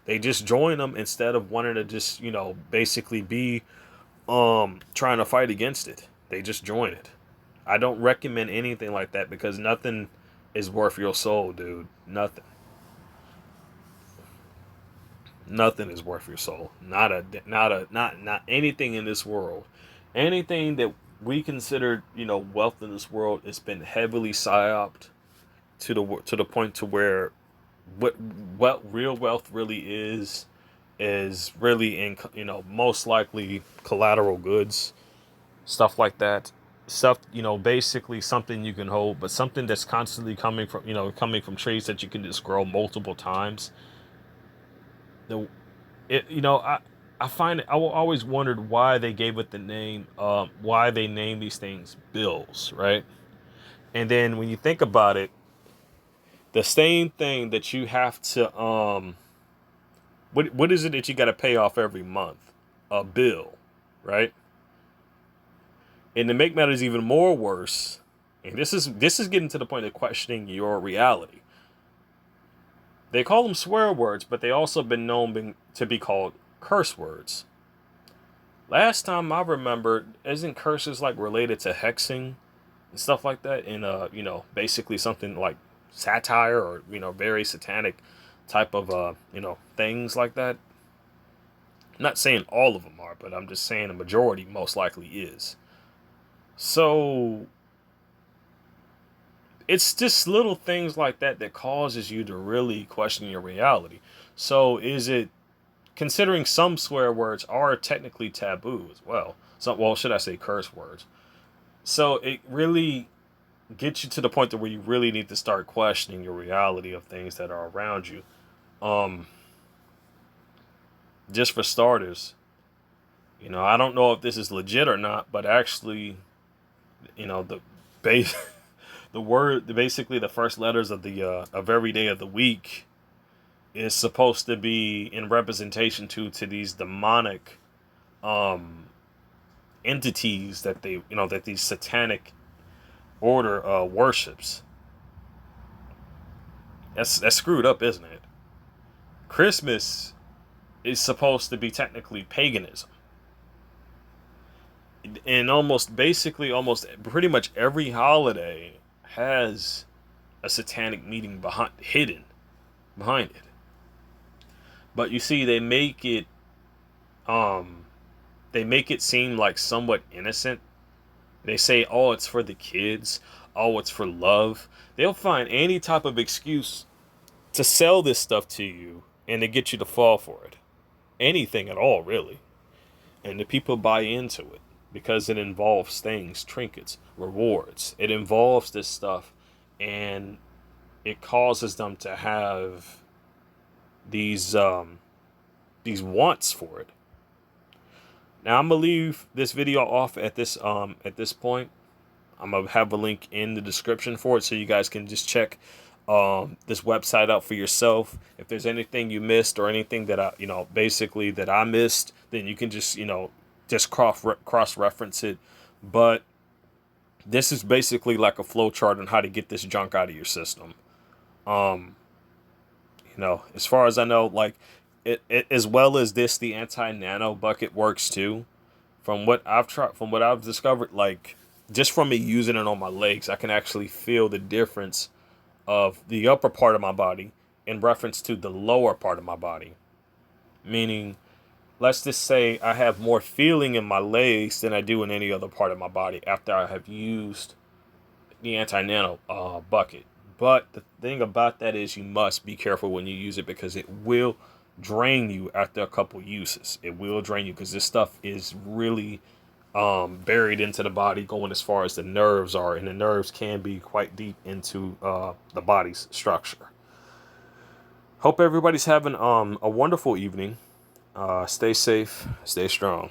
They just join them instead of wanting to just, basically be trying to fight against it. They just join it. I don't recommend anything like that because nothing is worth your soul, dude. Nothing. Nothing is worth your soul. Not anything in this world. Anything that we consider, wealth in this world has been heavily psyoped to the point to where what real wealth really is really in most likely collateral goods, stuff like that. Stuff, basically something you can hold, but something that's constantly coming from trees that you can just grow multiple times. The it I find it, always wondered why they gave it the name, why they name these things bills, right? And then when you think about it, the same thing that you have to what is it that you got to pay off every month? A bill, right? And to make matters even more worse, and this is getting to the point of questioning your reality. They call them swear words, but they also been known to be called curse words. Last time I remember, isn't curses like related to hexing and stuff like that? And basically something like satire or very satanic type of things like that. I'm not saying all of them are, but I'm just saying the majority most likely is. So it's just little things like that that causes you to really question your reality. So is it, considering some swear words are technically taboo as well. So, well, should I say curse words? So it really gets you to the point where you really need to start questioning your reality of things that are around you. Um, just for starters, I don't know if this is legit or not, but actually, the base, the word, basically the first letters of every day of the week is supposed to be in representation to these demonic entities that that these satanic order worships. That's screwed up, isn't it? Christmas is supposed to be technically paganism. And almost pretty much every holiday has a satanic meaning behind it. But you see, um they make it seem like somewhat innocent. They say, oh, it's for the kids, oh, it's for love. They'll find any type of excuse to sell this stuff to you and to get you to fall for it. Anything at all, really. And the people buy into it because it involves things, trinkets, rewards. It involves this stuff, and it causes them to have these these wants for it. Now I'm gonna leave this video off at this point. I'm gonna have a link in the description for it so you guys can just check this website out for yourself. If there's anything you missed or anything that basically that I missed, then you can just just cross reference it. But this is basically like a flow chart on how to get this junk out of your system. Um, as far as I know, like it as well as this, the anti-nano bucket works too. From what I've discovered, like just from me using it on my legs, I can actually feel the difference of the upper part of my body in reference to the lower part of my body. Meaning, let's just say I have more feeling in my legs than I do in any other part of my body after I have used the anti-nano bucket. But the thing about that is you must be careful when you use it because it will drain you after a couple uses. It will drain you because this stuff is really buried into the body, going as far as the nerves are, and the nerves can be quite deep into the body's structure. Hope everybody's having a wonderful evening. Stay safe, stay strong.